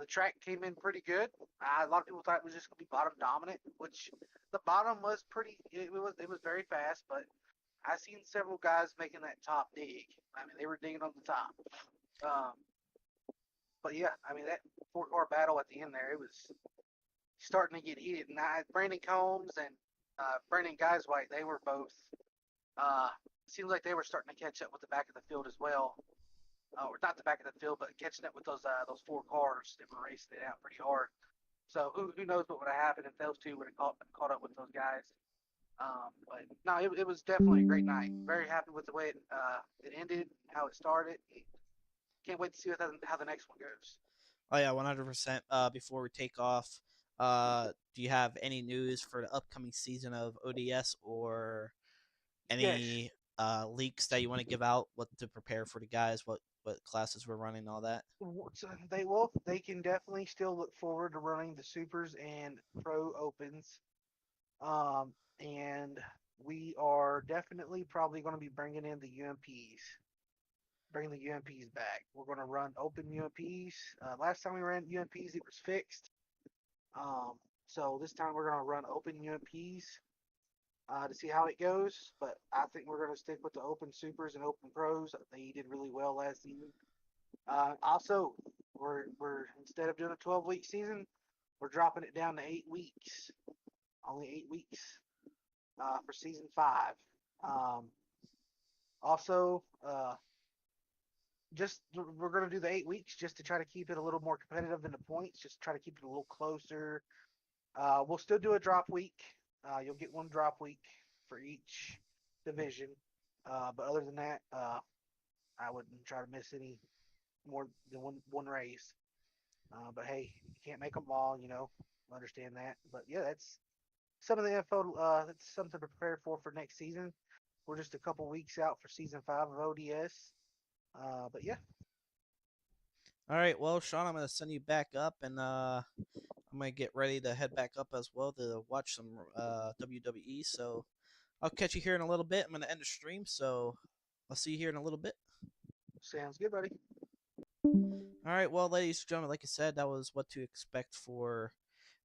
D: The track came in pretty good. A lot of people thought it was just going to be bottom dominant, which the bottom was pretty. It was very fast, but I seen several guys making that top dig. I mean, they were digging on the top. Um, but yeah, I mean that 4 car battle at the end there, it was starting to get heated. And Brandon Combs and Brandon Guyswhite, they were both. Seems like they were starting to catch up with the back of the field as well. Or not the back of the field, but catching up with those 4 cars that were racing it out pretty hard. So who knows what would have happened if those two would have caught up with those guys. But no, it was definitely a great night. Very happy with the way it ended, how it started. Can't wait to see how the next one goes.
C: Oh yeah, 100%. Before we take off, do you have any news for the upcoming season of ODS or
D: Yes,
C: any leaks that you want to give out? What to prepare for the guys? What classes we're running? All that.
D: so they can definitely still look forward to running the supers and pro opens. And we are definitely probably going to be bringing in the UMPs. Bringing the UMPs back. We're going to run open UMPs. Last time we ran UMPs, it was fixed. So this time we're going to run open UMPs to see how it goes. But I think we're going to stick with the open supers and open pros. They did really well last season. Also, we're instead of doing a 12-week season, we're dropping it down to 8 weeks. Only 8 weeks for season 5. Also, we're going to do the 8 weeks just to try to keep it a little more competitive in the points. Just try to keep it a little closer. We'll still do a drop week. You'll get 1 drop week for each division. But other than that, I wouldn't try to miss any more than one race. But hey, you can't make them all, understand that. But yeah, that's some of the info. That's something to prepare for next season. We're just a couple weeks out for season 5 of ODS. But yeah,
C: All right. Well, Sean, I'm gonna send you back up, and I'm gonna get ready to head back up as well to watch some WWE. So I'll catch you here in a little bit. I'm gonna end the stream, so I'll see you here in a little bit.
D: sounds good, buddy.
C: All right. Well, ladies and gentlemen, like I said, that was what to expect for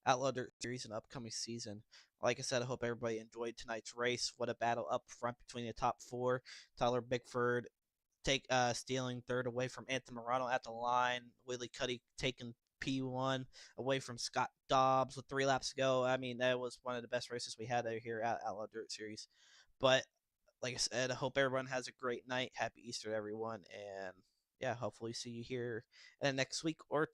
C: Outlaw Dirt Series in the upcoming season. Like I said, I hope everybody enjoyed tonight's race. What a battle up front between the top 4. Tyler Bickford stealing third away from Anthony Morano at the line. Willie Cuddy taking P1 away from Scott Dobbs with 3 laps to go. I mean, that was one of the best races we had here at Outlaw Dirt Series. But like I said, I hope everyone has a great night. Happy Easter to everyone. And yeah, hopefully see you here next week or